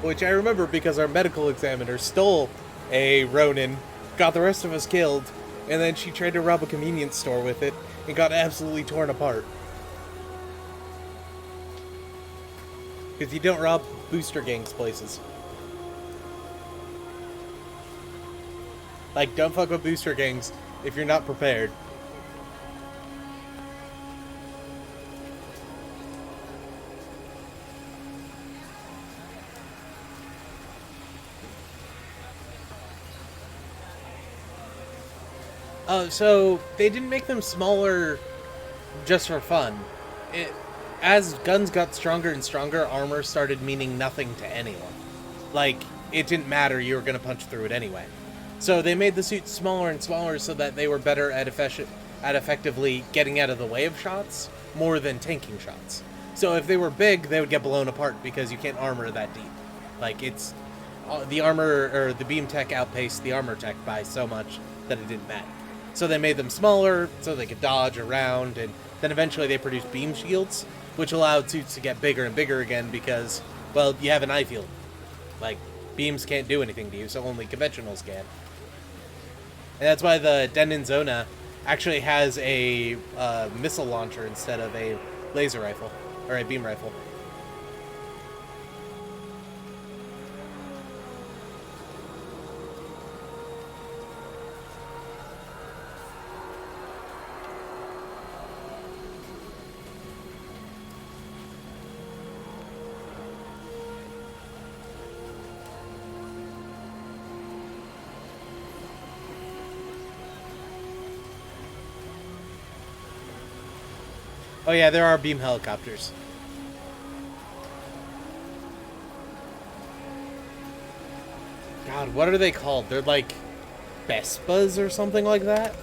Which I remember because our medical examiner stole a Ronin, got the rest of us killed, and then she tried to rob a convenience store with it and got absolutely torn apart. Because you don't rob booster gangs places. Like, don't fuck with booster gangs if you're not prepared. So they didn't make them smaller just for fun. As guns got stronger and stronger, armor started meaning nothing to anyone. Like, it didn't matter, you were going to punch through it anyway. So they made the suits smaller and smaller so that they were better at effectively getting out of the way of shots, more than tanking shots. So if they were big, they would get blown apart because you can't armor that deep. Like, it's... the armor, or the beam tech outpaced the armor tech by so much that it didn't matter. So they made them smaller so they could dodge around, and then eventually they produced beam shields, which allowed suits to get bigger and bigger again because, well, you have an eye field. Like, beams can't do anything to you, so only conventionals can. And that's why the Denon Zona actually has a missile launcher instead of a laser rifle, or a beam rifle. Oh yeah, there are beam helicopters. God, what are they called? They're like Vespas or something like that?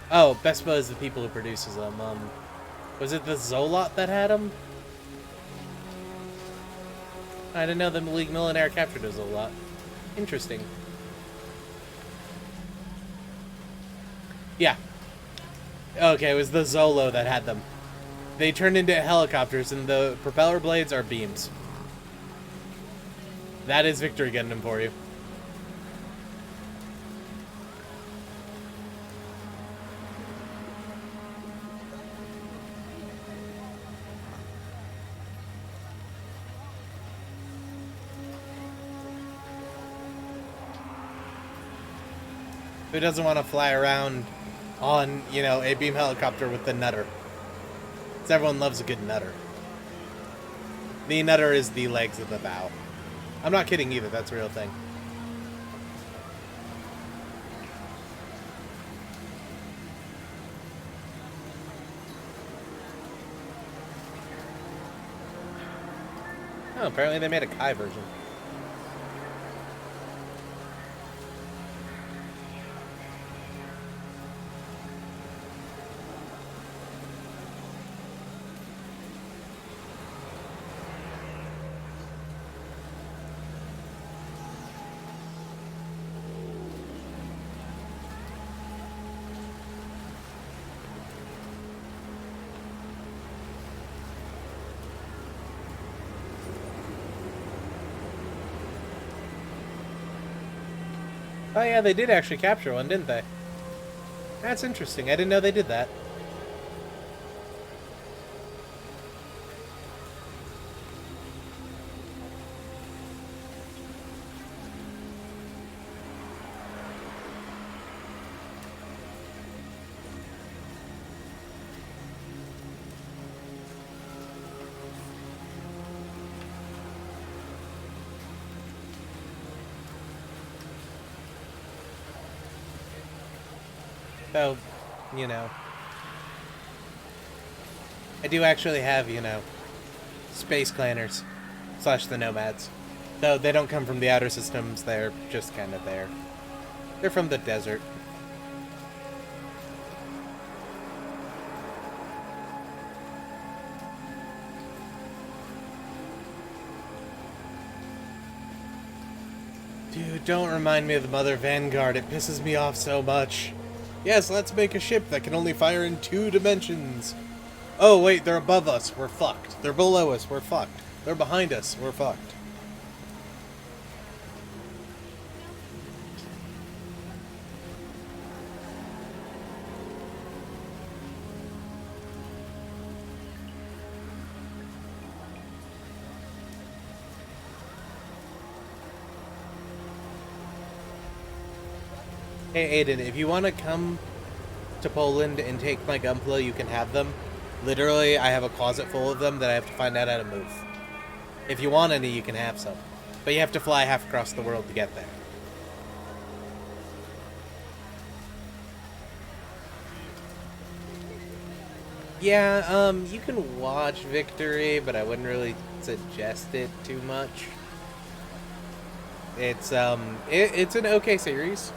Oh, Vespa is the people who produces them. Was it the Zolot that had them? I didn't know the League Millionaire captured a Zolot. Interesting. Yeah. Okay, it was the Zolo that had them. They turned into helicopters, and the propeller blades are beams. That is Victory Gundam for you. Who doesn't want to fly around on, you know, a beam helicopter with the nutter? Because everyone loves a good nutter. The nutter is the legs of the bow. I'm not kidding either, that's a real thing. Oh, apparently they made a Kai version. Oh yeah, they did actually capture one, didn't they? That's interesting. I didn't know they did that. So, you know, I do actually have, you know, space clanners / the nomads. Though they don't come from the outer systems, they're just kind of there. They're from the desert. Dude, don't remind me of the Mother Vanguard. It pisses me off so much. Yes, let's make a ship that can only fire in 2 dimensions. Oh, wait, they're above us. We're fucked. They're below us. We're fucked. They're behind us. We're fucked. Hey, Aiden, if you want to come to Poland and take my Gunpla, you can have them. Literally, I have a closet full of them that I have to find out how to move. If you want any, you can have some. But you have to fly half across the world to get there. Yeah, you can watch Victory, but I wouldn't really suggest it too much. It's it's an okay series.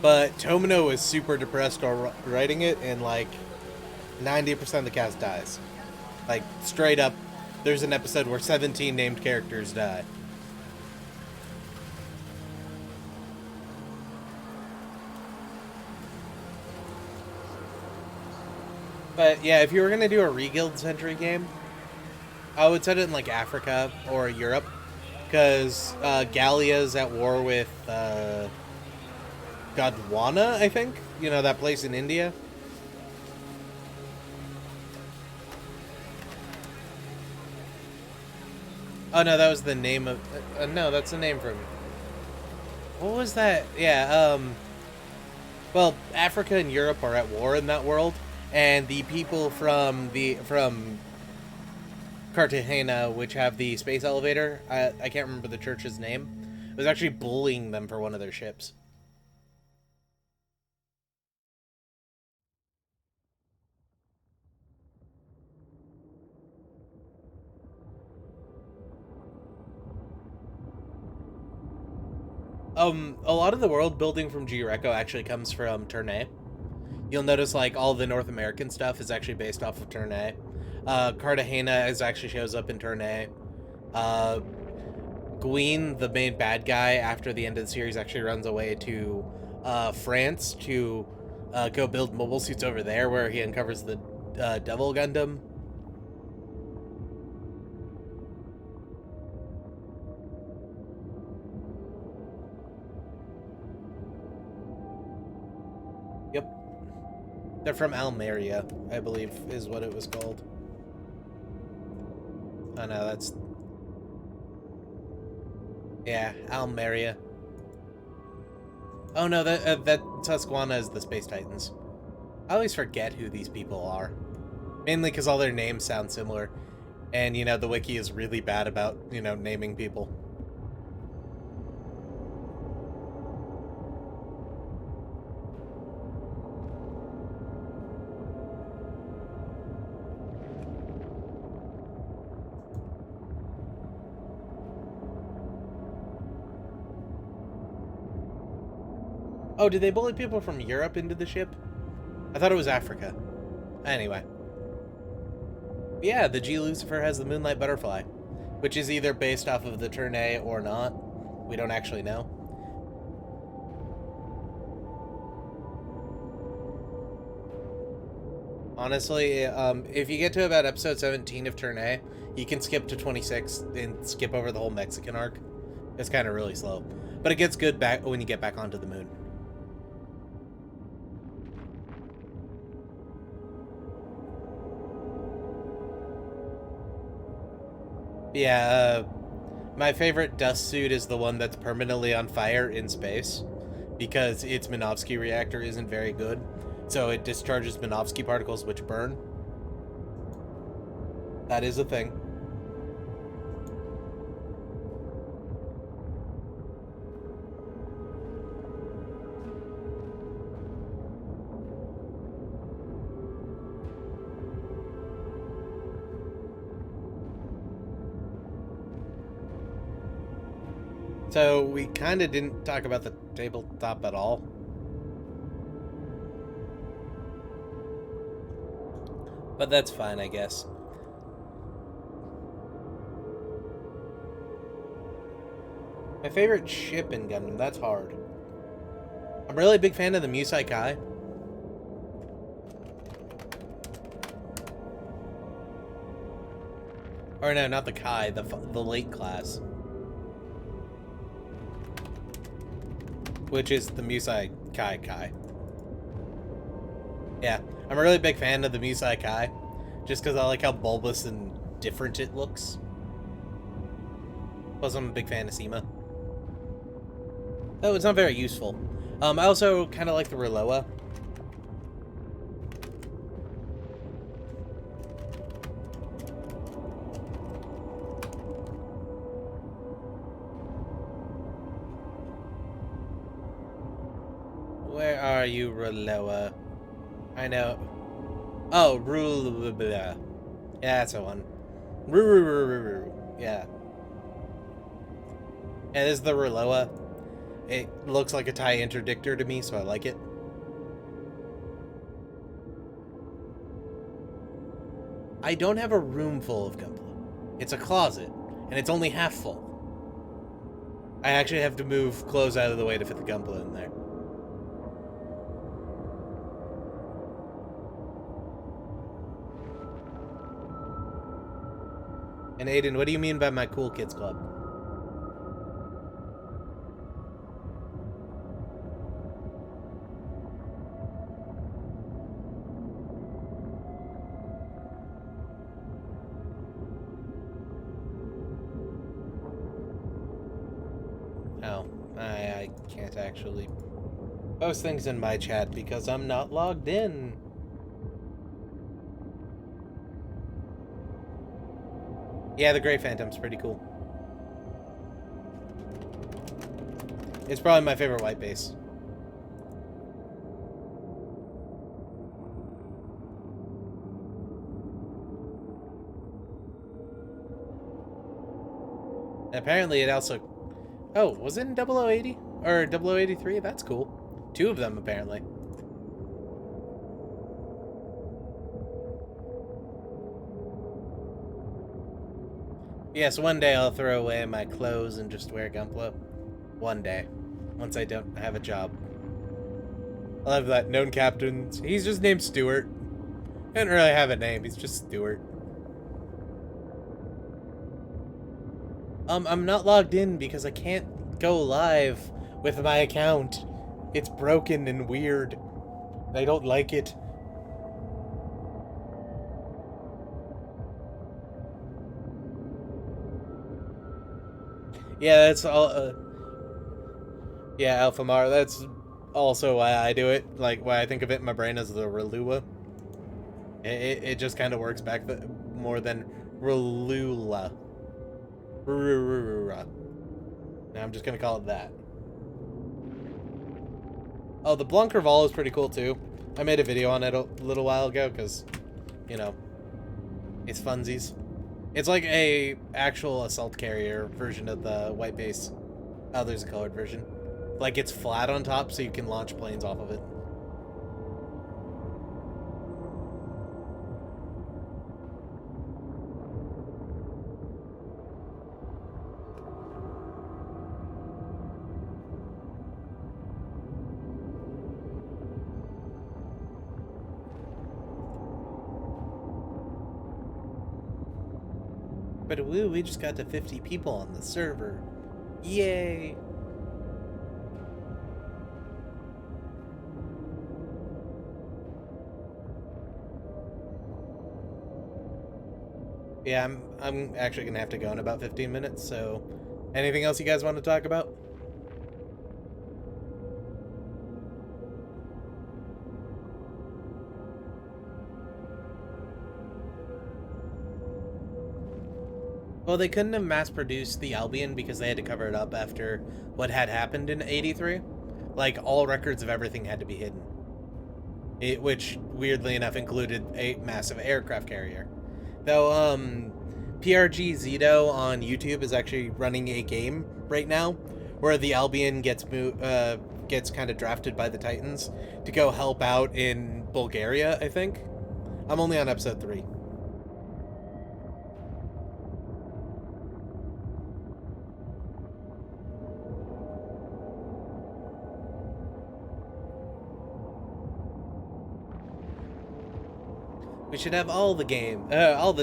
But Tomino is super depressed while writing it, and like 90% of the cast dies. Like, straight up, there's an episode where 17 named characters die. But yeah, if you were gonna do a Reguild Century game, I would set it in like Africa or Europe, because Gallia's at war with Gondwana, I think. You know, that place in India. Oh no, that was the name of. No, that's the name from. What was that? Yeah. Well, Africa and Europe are at war in that world, and the people from Cartagena, which have the space elevator, I can't remember the church's name, was actually bullying them for one of their ships. A lot of the world building from G-Reco actually comes from Tournai. You'll notice like all the North American stuff is actually based off of Tournai. Cartagena actually shows up in Tournai. Uh, Gwyn, the main bad guy, after the end of the series, actually runs away to France to go build mobile suits over there, where he uncovers the Devil Gundam. Yep. They're from Almeria, I believe, is what it was called. Oh no, that's... Yeah, Almeria. Oh no, that Tusquana is the Space Titans. I always forget who these people are. Mainly because all their names sound similar. And, you know, the wiki is really bad about, you know, naming people. Oh, did they bully people from Europe into the ship? I thought it was Africa. Anyway. Yeah, the G Lucifer has the Moonlight Butterfly, which is either based off of the Tournai or not. We don't actually know. Honestly, if you get to about episode 17 of Tournai, you can skip to 26 and skip over the whole Mexican arc. It's kind of really slow. But it gets good back when you get back onto the moon. Yeah, my favorite dust suit is the one that's permanently on fire in space, because its Minovsky reactor isn't very good, so it discharges Minovsky particles which burn. That is a thing. So we kind of didn't talk about the tabletop at all. But that's fine, I guess. My favorite ship in Gundam, that's hard. I'm really a big fan of the Musai Kai. Or no, not the Kai, the late class. Which is the Musai Kai. Yeah, I'm a really big fan of the Musai Kai. Just because I like how bulbous and different it looks. Plus, I'm a big fan of Sema. Oh, it's not very useful. I also kind of like the Riloa. Where are you, Riloa? I know. Oh, Rule. Yeah, that's the one. Yeah. And this is the Riloa. It looks like a TIE interdictor to me, so I like it. I don't have a room full of Gunpla. It's a closet, and it's only half full. I actually have to move clothes out of the way to fit the Gunpla in there. And Aiden, what do you mean by my cool kids club? Oh, I can't actually post things in my chat because I'm not logged in. Yeah, the Grey Phantom's pretty cool. It's probably my favorite white base. And apparently it also... Oh, was it in 0080? Or 0083? That's cool. 2 of them, apparently. Yes, one day I'll throw away my clothes and just wear Gunpla. One day. Once I don't have a job. I love that. Known captains. He's just named Stuart. He doesn't really have a name. He's just Stuart. I'm not logged in because I can't go live with my account. It's broken and weird. I don't like it. Yeah, that's all. Yeah, Alphamar. That's also why I do it. Like, why I think of it in my brain as the Relua. It just kind of works back more than Relula. Now I'm just gonna call it that. Oh, the Blanc Reval is pretty cool too. I made a video on it a little while ago because, you know, it's funsies. It's like a actual assault carrier version of the white base. Oh, there's a colored version. Like, it's flat on top so you can launch planes off of it. But woo, we just got to 50 people on the server. Yay! Yeah, I'm actually gonna have to go in about 15 minutes, so anything else you guys want to talk about? Well, they couldn't have mass-produced the Albion because they had to cover it up after what had happened in 83. Like, all records of everything had to be hidden. Which, weirdly enough, included a massive aircraft carrier. Though, PRG Zito on YouTube is actually running a game right now where the Albion gets kind of drafted by the Titans to go help out in Bulgaria, I think. I'm only on episode 3. We should have all the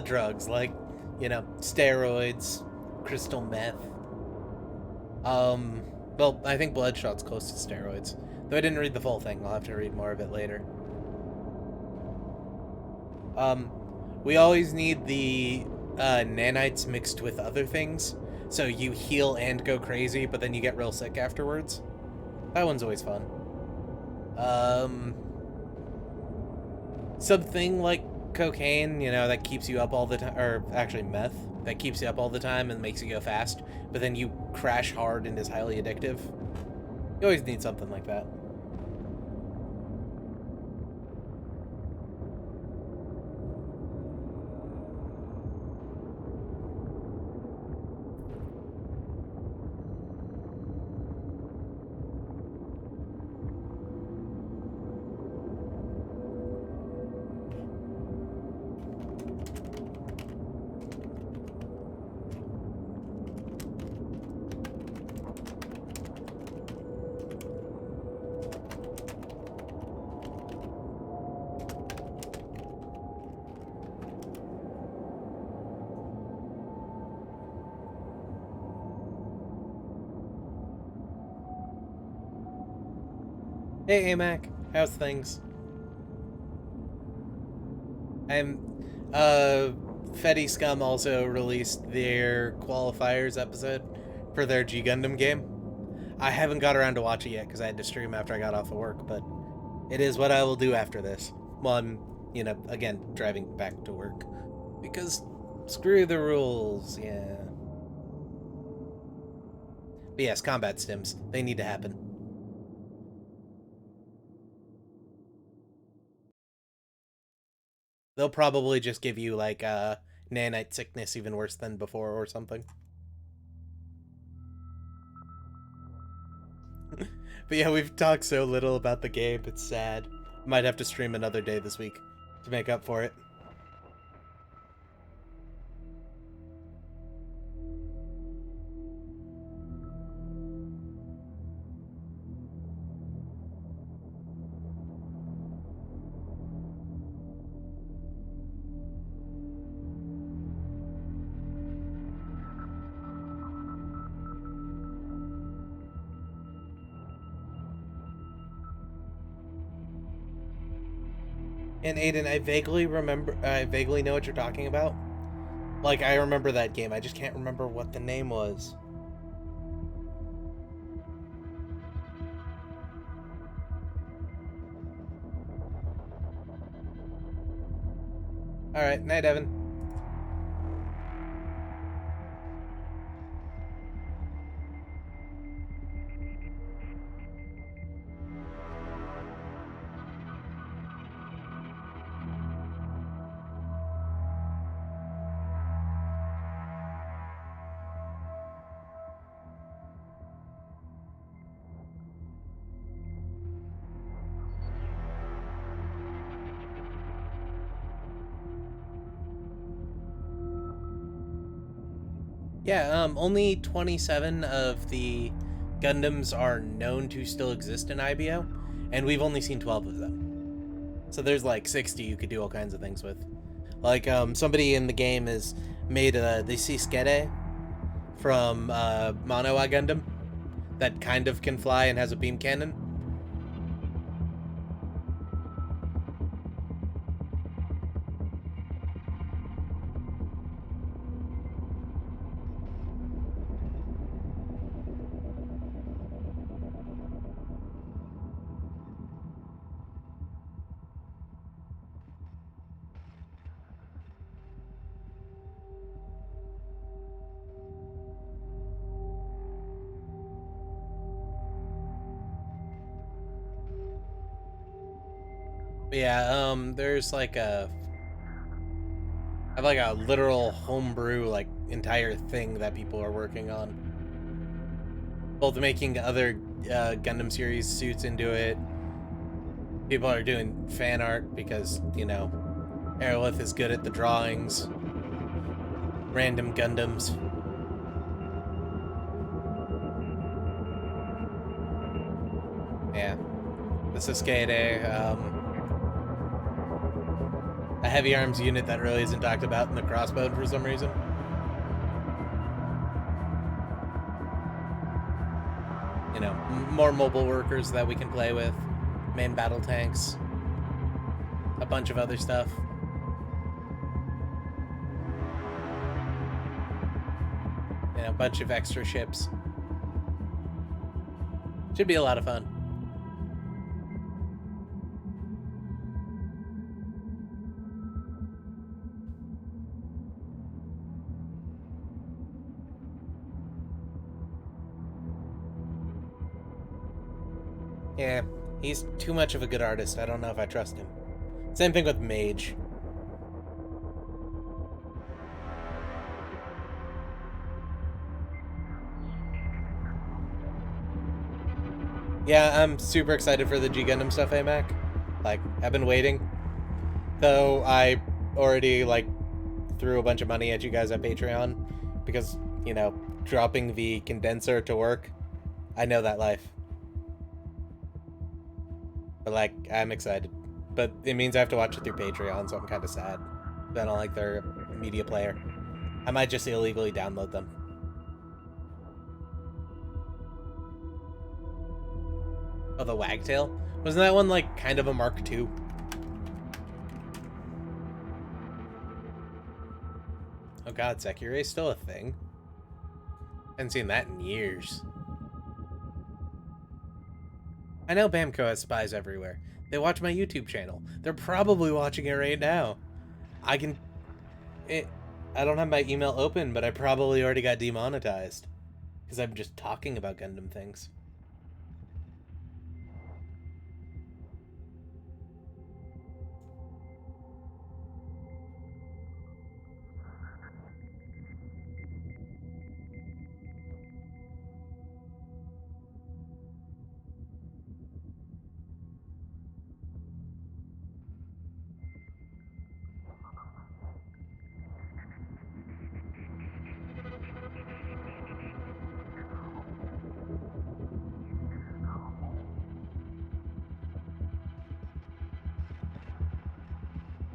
drugs, like, you know, steroids, crystal meth. Well, I think Bloodshot's close to steroids. Though I didn't read the full thing, I'll have to read more of it later. We always need the nanites mixed with other things, so you heal and go crazy, but then you get real sick afterwards. That one's always fun. Something like cocaine, you know, that keeps you up all the time, or actually meth, that keeps you up all the time and makes you go fast, but then you crash hard and is highly addictive. You always need something like that. Hey, AMAC, how's things? Fetty Scum also released their qualifiers episode for their G Gundam game. I haven't got around to watch it yet because I had to stream after I got off of work, but it is what I will do after this. Well, I'm, you know, again, driving back to work. Because screw the rules, yeah. But yes, combat stims. They need to happen. They'll probably just give you, like, nanite sickness even worse than before or something. But yeah, we've talked so little about the game, it's sad. Might have to stream another day this week to make up for it. And Aiden, I vaguely know what you're talking about. Like, I remember that game, I just can't remember what the name was. Alright, night, Evan. Yeah, only 27 of the Gundams are known to still exist in IBO, and we've only seen 12 of them. So there's like 60 you could do all kinds of things with. Like, somebody in the game has made the Siskete from Mono Gundam that kind of can fly and has a beam cannon. Yeah, there's like I have like a literal homebrew, like, entire thing that people are working on. Both making other Gundam series suits into it. People are doing fan art because, you know, Aerolith is good at the drawings. Random Gundams. Yeah. The Siskete, a heavy arms unit that really isn't talked about in the crossbow for some reason. You know, more mobile workers that we can play with, main battle tanks, a bunch of other stuff. And a bunch of extra ships. Should be a lot of fun. Yeah, he's too much of a good artist. I don't know if I trust him. Same thing with Mage. Yeah, I'm super excited for the G Gundam stuff, AMAC. Like, I've been waiting. Though I already, like, threw a bunch of money at you guys at Patreon. Because, you know, dropping the condenser to work, I know that life. But, like, I'm excited. But it means I have to watch it through Patreon, so I'm kind of sad. I don't like their media player. I might just illegally download them. Oh, the Wagtail? Wasn't that one, like, kind of a Mark II? Oh god, Sekire's still a thing? Haven't seen that in years. I know Bamco has spies everywhere. They watch my YouTube channel. They're probably watching it right now. I don't have my email open, but I probably already got demonetized. Because I'm just talking about Gundam things.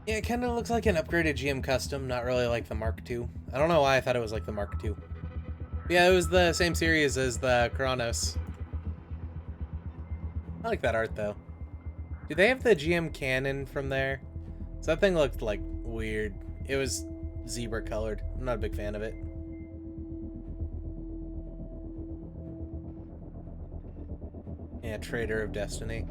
Yeah, it kind of looks like an upgraded GM Custom, not really like the Mark II. I don't know why I thought it was like the Mark II. Yeah, it was the same series as the Kronos. I like that art, though. Do they have the GM cannon from there? So that thing looked, like, weird. It was zebra colored. I'm not a big fan of it. Yeah, Traitor of Destiny.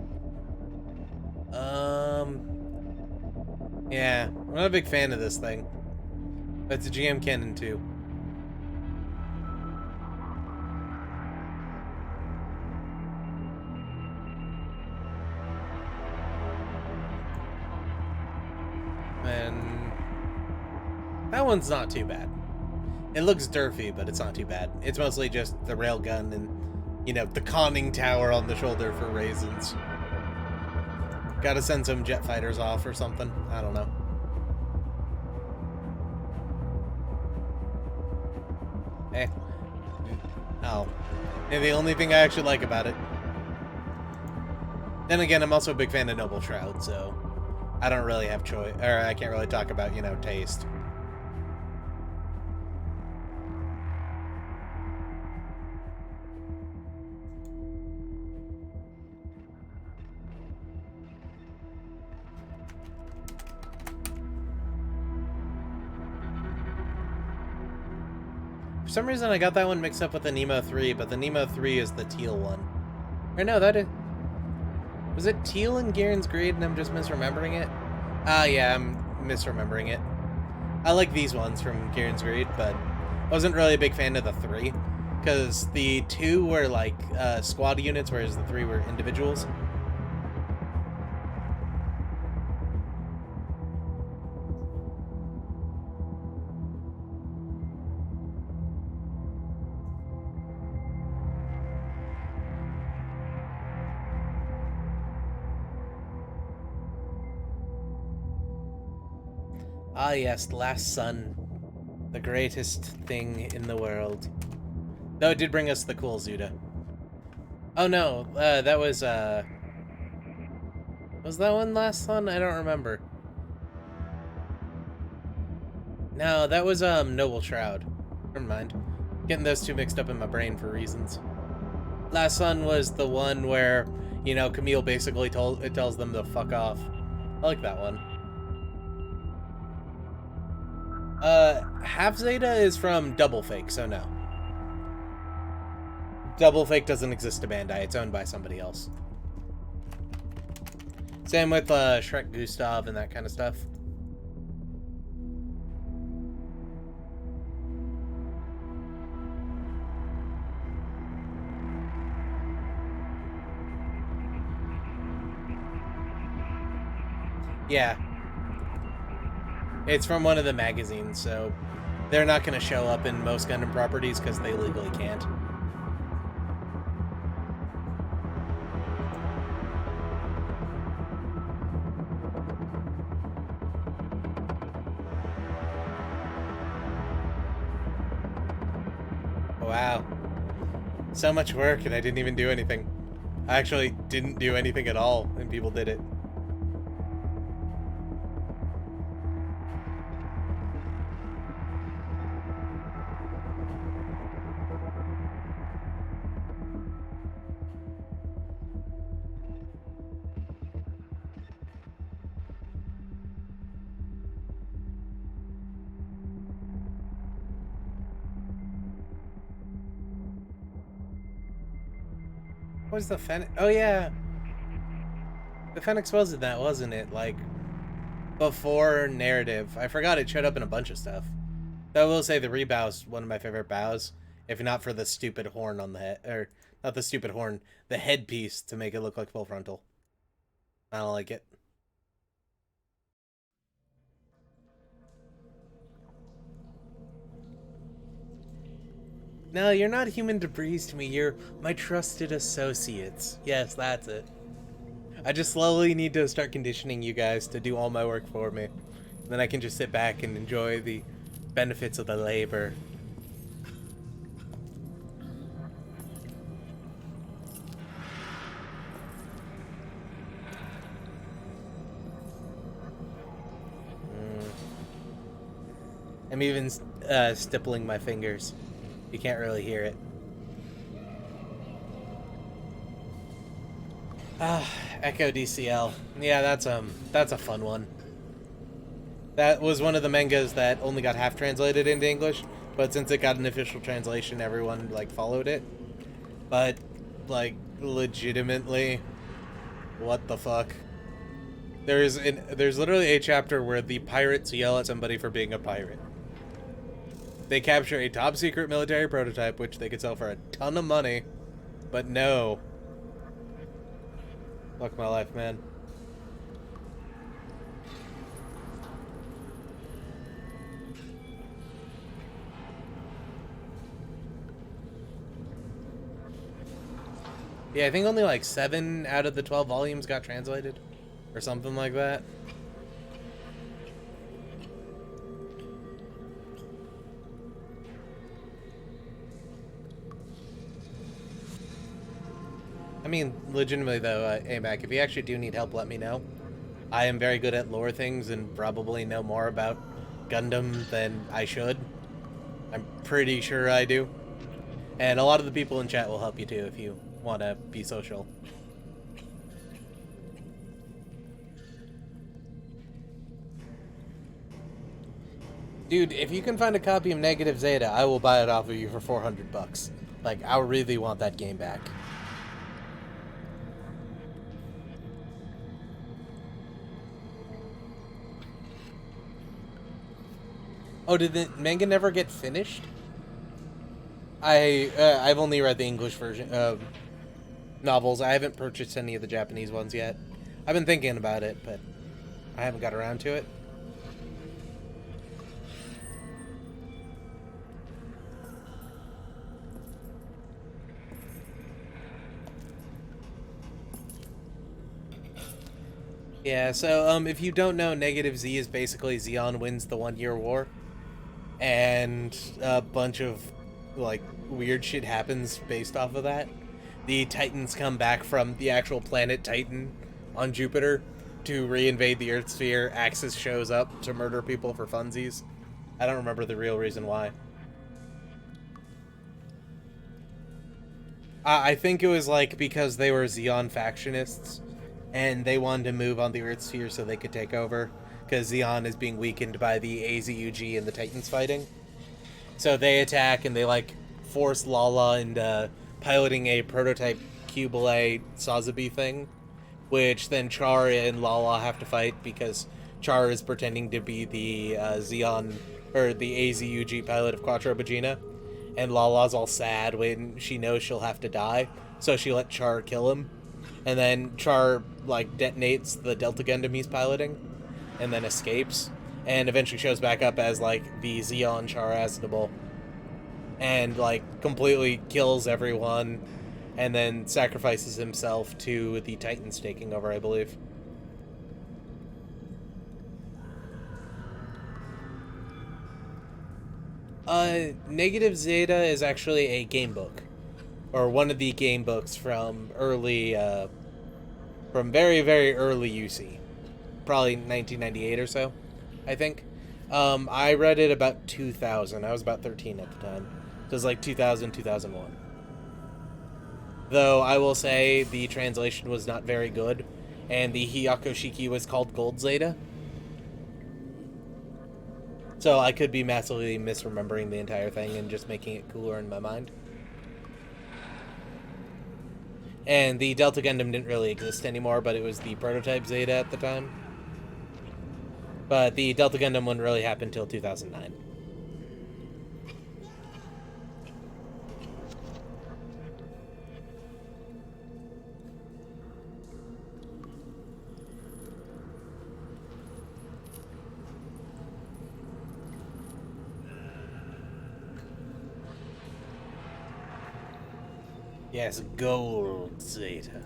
Yeah, I'm not a big fan of this thing. But it's a GM cannon, too. And that one's not too bad. It looks derfy, but it's not too bad. It's mostly just the railgun and, you know, the conning tower on the shoulder for raisins. Gotta send some jet fighters off or something. I don't know. Eh. Oh. Yeah, the only thing I actually like about it. Then again, I'm also a big fan of Noble Shroud, so I don't really have choice, or I can't really talk about, you know, taste. For some reason, I got that one mixed up with the Nemo 3, but the Nemo 3 is the teal one. Or no, that is... Was it teal in Garen's Grade and I'm just misremembering it? Ah, yeah, I'm misremembering it. I like these ones from Garen's Grade, but I wasn't really a big fan of the 3. Because the 2 were like squad units, whereas the 3 were individuals. Ah yes, Last Sun. The greatest thing in the world. Though it did bring us the cool Zuda. Oh no, that was that one Last Sun? I don't remember. No, that was Noble Shroud. Never mind. Getting those two mixed up in my brain for reasons. Last Sun was the one where, you know, Camille basically tells them to fuck off. I like that one. Half Zeta is from Double Fake, so no. Double Fake doesn't exist to Bandai, it's owned by somebody else. Same with Shrek Gustav and that kind of stuff. Yeah. It's from one of the magazines, so they're not going to show up in most Gundam properties because they legally can't. Wow. So much work and I didn't even do anything. I actually didn't do anything at all and people did it. What was the Phoenix? Oh yeah. The Phoenix was in that, wasn't it? Like, before narrative. I forgot it showed up in a bunch of stuff. Though I will say the rebow's one of my favorite bows, if not for the stupid horn on the head, or not the stupid horn, the headpiece to make it look like full frontal. I don't like it. No, you're not human debris to me. You're my trusted associates. Yes, that's it. I just slowly need to start conditioning you guys to do all my work for me. Then I can just sit back and enjoy the benefits of the labor. I'm even stippling my fingers. You can't really hear it. Ah, Echo DCL. Yeah, that's a fun one. That was one of the mangas that only got half translated into English, but since it got an official translation, everyone like followed it. But like legitimately, what the fuck? There's literally a chapter where the pirates yell at somebody for being a pirate. They capture a top secret military prototype, which they could sell for a ton of money, but no. Fuck my life, man. Yeah, I think only like 7 out of the 12 volumes got translated, or something like that. I mean, legitimately though, AMAC, if you actually do need help, let me know. I am very good at lore things and probably know more about Gundam than I should. I'm pretty sure I do. And a lot of the people in chat will help you too if you want to be social. Dude, if you can find a copy of Negative Zeta, I will buy it off of you for 400 bucks. Like, I really want that game back. Oh, did the manga never get finished? I've only read the English version of novels. I haven't purchased any of the Japanese ones yet. I've been thinking about it, but I haven't got around to it. Yeah, so if you don't know, Negative Z is basically Zeon wins the 1-year war, and a bunch of like weird shit happens based off of that. The Titans come back from the actual planet Titan on Jupiter to reinvade the Earth sphere. Axis shows up to murder people for funsies. I don't remember the real reason why. I think it was like because they were Xeon factionists and they wanted to move on the Earth sphere so they could take over because Xeon is being weakened by the AZUG and the Titans fighting. So they attack and they like force Lala into piloting a prototype Cubile Sazabi thing, which then Char and Lala have to fight because Char is pretending to be the Xeon or the AZUG pilot of Quattro Bagina, and Lala's all sad when she knows she'll have to die, so she let Char kill him, and then Char like detonates the Delta Gundam he's piloting, and then escapes, and eventually shows back up as like the Xeon Char Aznable, and like completely kills everyone, and then sacrifices himself to the Titans taking over, I believe. Negative Zeta is actually a game book, or one of the game books from from very, very early UC, probably 1998 or so, I think. I read it about 2000. I was about 13 at the time. So it was like 2000, 2001. Though I will say the translation was not very good, and the Hyakushiki was called Gold Zeta. So I could be massively misremembering the entire thing and just making it cooler in my mind. And the Delta Gundam didn't really exist anymore, but it was the prototype Zeta at the time. But the Delta Gundam wouldn't really happen until 2009. Yes, Gold Zeta.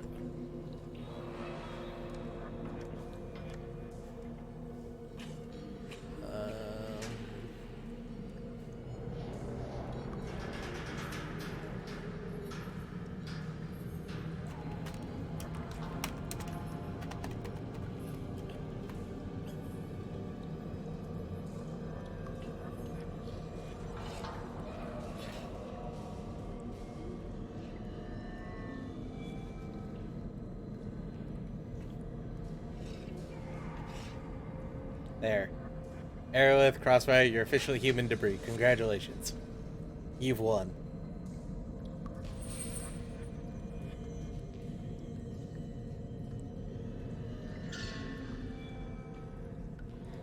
There. Aerolith, Crossfire, you're officially human debris. Congratulations. You've won.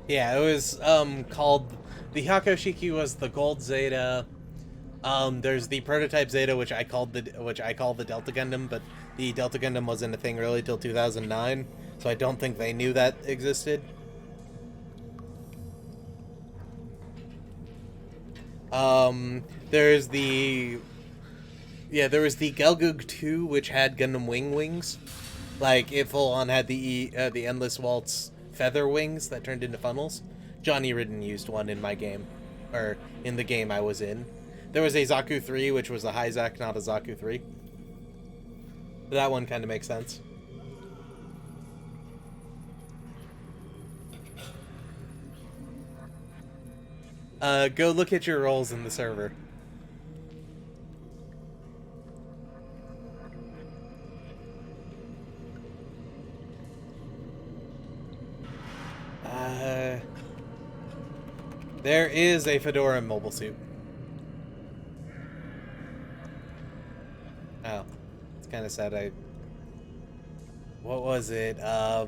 Yeah, it was called the Hakoshiki was the Gold Zeta. There's the prototype Zeta, which I call the Delta Gundam, but the Delta Gundam wasn't a thing really till 2009, so I don't think they knew that existed. There's the there was the Gelgoog 2, which had Gundam wings. Like it full on had the Endless Waltz feather wings that turned into funnels. Johnny Ridden used one in my game, or in the game I was in. There was a Zaku 3, which was a Hyzak, not a Zaku 3. That one kind of makes sense. Go look at your roles in the server. There is a Fedora mobile suit. Oh, it's kind of sad. What was it? I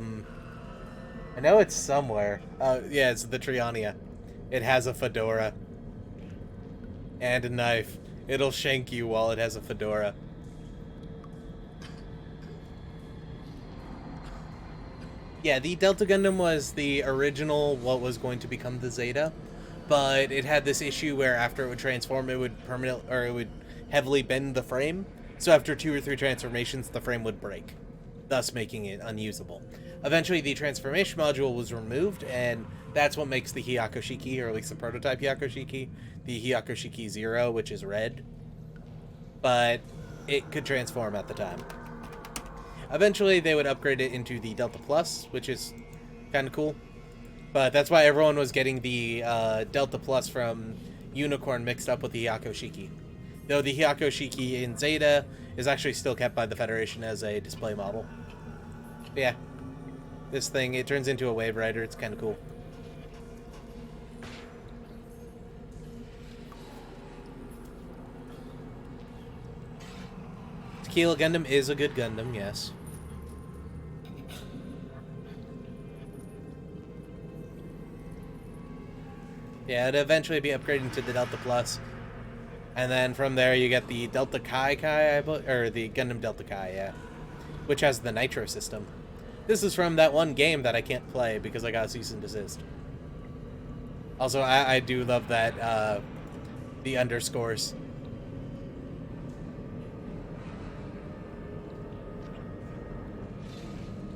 know it's somewhere. Yeah, it's the Triania. It has a fedora. And a knife. It'll shank you while it has a fedora. Yeah, the Delta Gundam was the original, what was going to become the Zeta. But it had this issue where after it would transform, it would it would heavily bend the frame. So after 2 or 3 transformations, the frame would break, thus making it unusable. Eventually, the transformation module was removed, and that's what makes the Hyakushiki, or at least the prototype Hyakushiki, the Hyakushiki 0, which is red. But it could transform at the time. Eventually, they would upgrade it into the Delta Plus, which is kind of cool. But that's why everyone was getting the Delta Plus from Unicorn mixed up with the Hyako Shiki. Though the Hyako Shiki in Zeta is actually still kept by the Federation as a display model. But yeah, this thing, it turns into a Wave Rider. It's kind of cool. Tequila Gundam is a good Gundam, yes. Yeah, it'd eventually be upgraded to the Delta Plus. And then from there you get the Delta Kai, or the Gundam Delta Kai, yeah. Which has the Nitro system. This is from that one game that I can't play because I got a cease and desist. Also, I do love that, the underscores.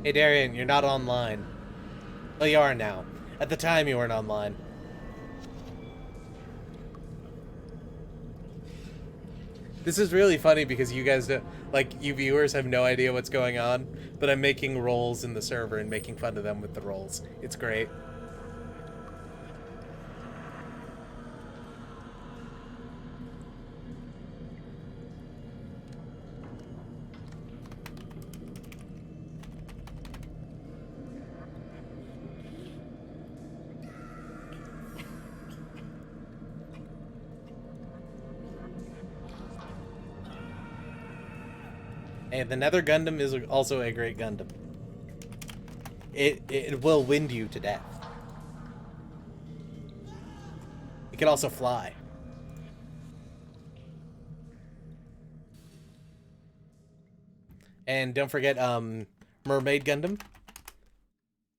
Hey Darian, you're not online. Well, you are now. At the time, you weren't online. This is really funny because you guys don't, like, you viewers have no idea what's going on, but I'm making rolls in the server and making fun of them with the rolls. It's great. And the Nether Gundam is also a great Gundam. It will wind you to death. It can also fly. And don't forget Mermaid Gundam,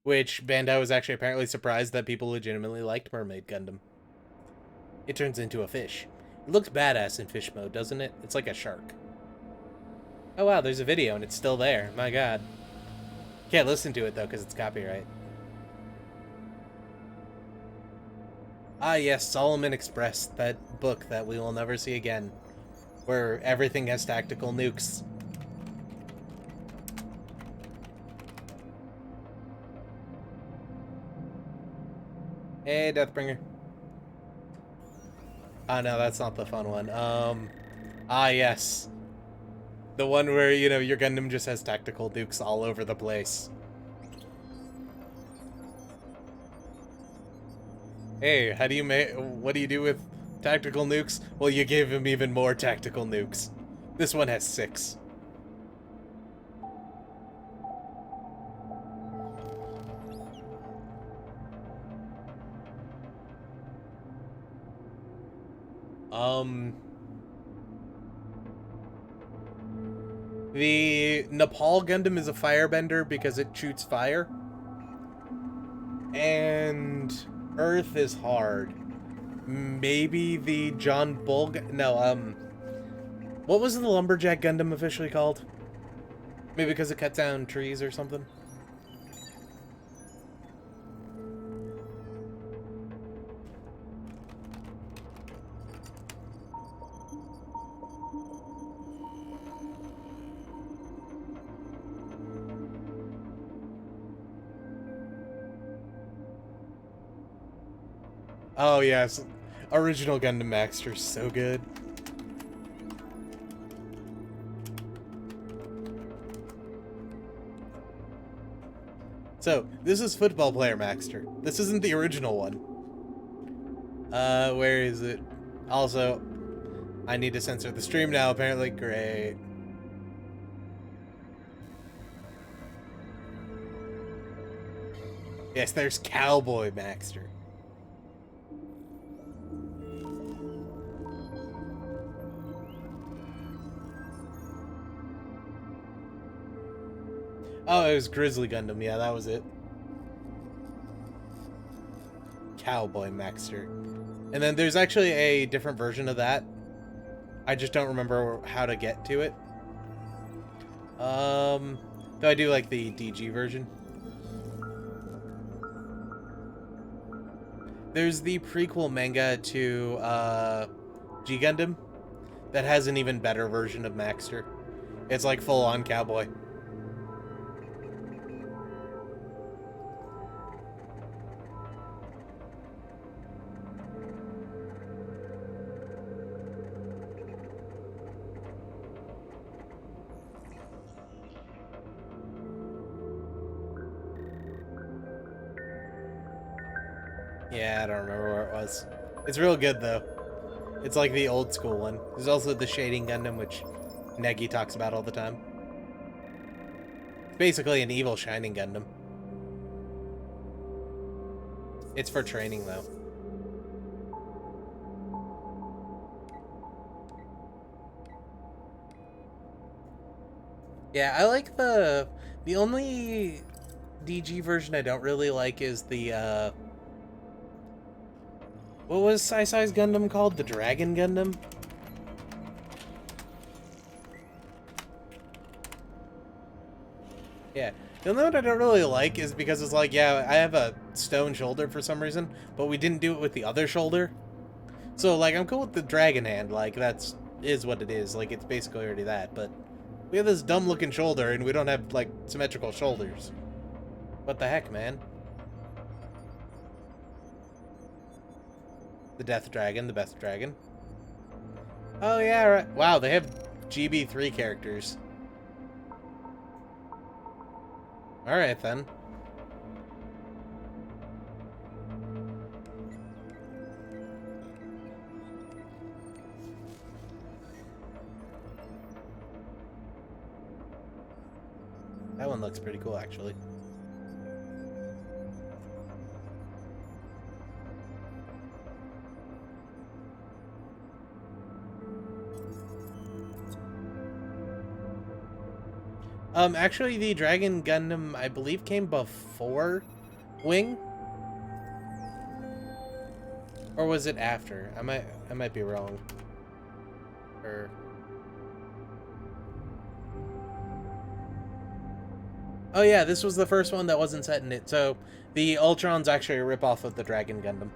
which Bandai was actually apparently surprised that people legitimately liked Mermaid Gundam. It turns into a fish. It looks badass in fish mode, doesn't it? It's like a shark. Oh wow, there's a video and it's still there. My god. Can't listen to it though because it's copyright. Ah yes, Solomon Express, that book that we will never see again, where everything has tactical nukes. Hey, Deathbringer. Ah no, that's not the fun one. Ah yes. The one where, you know, your Gundam just has tactical nukes all over the place. Hey, how do you what do you do with tactical nukes? Well, you gave him even more tactical nukes. This one has 6. The Nepal Gundam is a firebender because it shoots fire. And Earth is hard. Maybe the John Bull... No, what was the Lumberjack Gundam officially called? Maybe because it cut down trees or something? Oh, yes. Original Gundam Maxter, so good. So, this is Football Player Maxter. This isn't the original one. Where is it? Also, I need to censor the stream now, apparently. Great. Yes, there's Cowboy Maxter. Oh, it was Grizzly Gundam. Yeah, that was it. Cowboy Maxter. And then there's actually a different version of that. I just don't remember how to get to it. Though I do like the DG version. There's the prequel manga to G Gundam that has an even better version of Maxter. It's like full-on cowboy. Yeah, I don't remember where it was. It's real good, though. It's like the old school one. There's also the Shading Gundam, which Negi talks about all the time. It's basically an evil Shining Gundam. It's for training, though. Yeah, I like the only DG version I don't really like is the, what was Sai Sai's Gundam called? The Dragon Gundam? Yeah. The only one I don't really like is because it's like, yeah, I have a stone shoulder for some reason, but we didn't do it with the other shoulder. So, like, I'm cool with the dragon hand. Like, is what it is. Like, it's basically already that, but we have this dumb-looking shoulder, and we don't have, like, symmetrical shoulders. What the heck, man? The Death Dragon, the best dragon. Oh, yeah, right. Wow, they have GB3 characters. Alright, then. That one looks pretty cool, actually. Actually, the Dragon Gundam, I believe, came before Wing? Or was it after? I might be wrong. Or... Oh yeah, this was the first one that wasn't set in it, so the Ultron's actually a ripoff of the Dragon Gundam.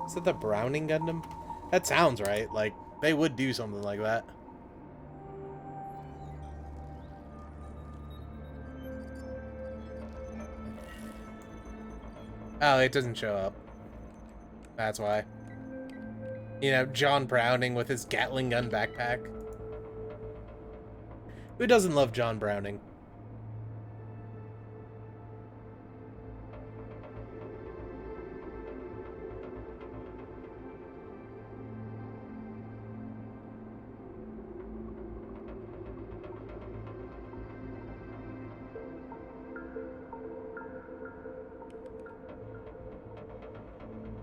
Is it the Browning Gundam? That sounds right, like, they would do something like that. Oh, it doesn't show up. That's why. You know, John Browning with his Gatling gun backpack. Who doesn't love John Browning?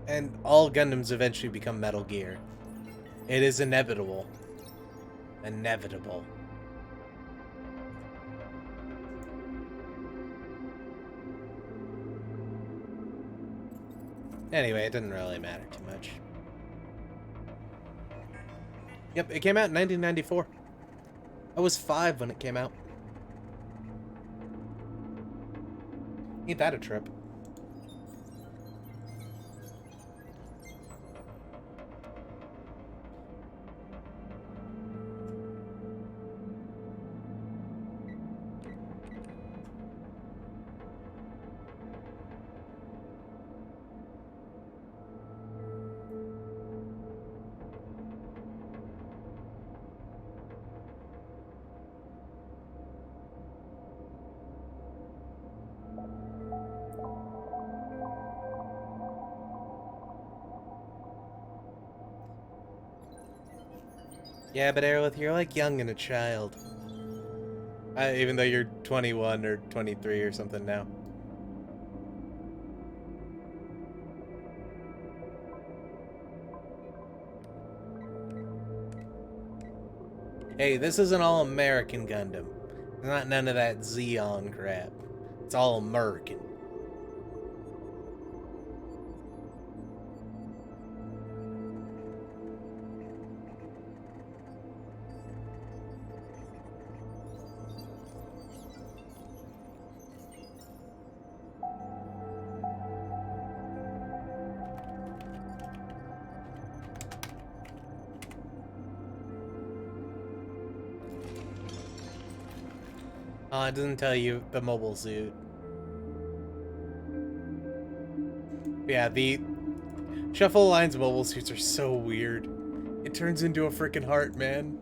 And all Gundams eventually become Metal Gear. It is inevitable. Inevitable. Anyway, it didn't really matter too much. Yep, it came out in 1994. I was 5 when it came out. Ain't that a trip? Yeah, but Aerolith, you're like young and a child. Even though you're 21 or 23 or something now. Hey, this is an all-American Gundam. It's not none of that Xeon crap. It's all American. Oh, it doesn't tell you the mobile suit. Yeah, the Shuffle Alliance mobile suits are so weird. It turns into a freaking heart, man.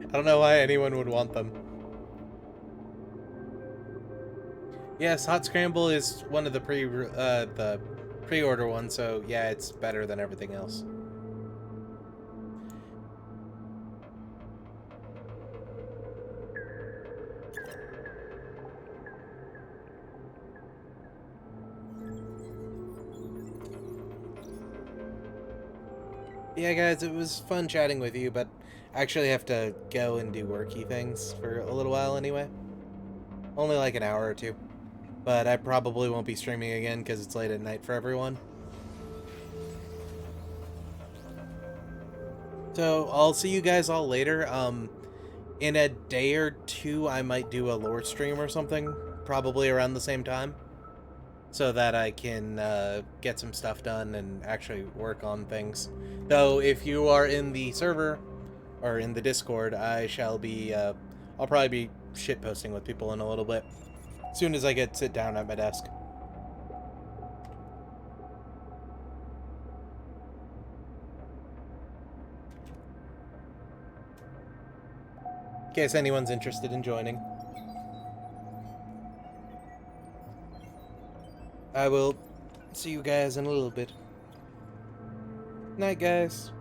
I don't know why anyone would want them. Yes, Hot Scramble is one of the pre-order ones, so yeah, it's better than everything else. Yeah, guys, it was fun chatting with you, but I actually have to go and do worky things for a little while anyway. Only like an hour or two. But I probably won't be streaming again because it's late at night for everyone. So I'll see you guys all later. In a day or two, I might do a lore stream or something, probably around the same time, so that I can get some stuff done and actually work on things. Though, if you are in the server or in the Discord, I shall be. I'll probably be shitposting with people in a little bit, as soon as I sit down at my desk. In case anyone's interested in joining. I will see you guys in a little bit. Night, guys.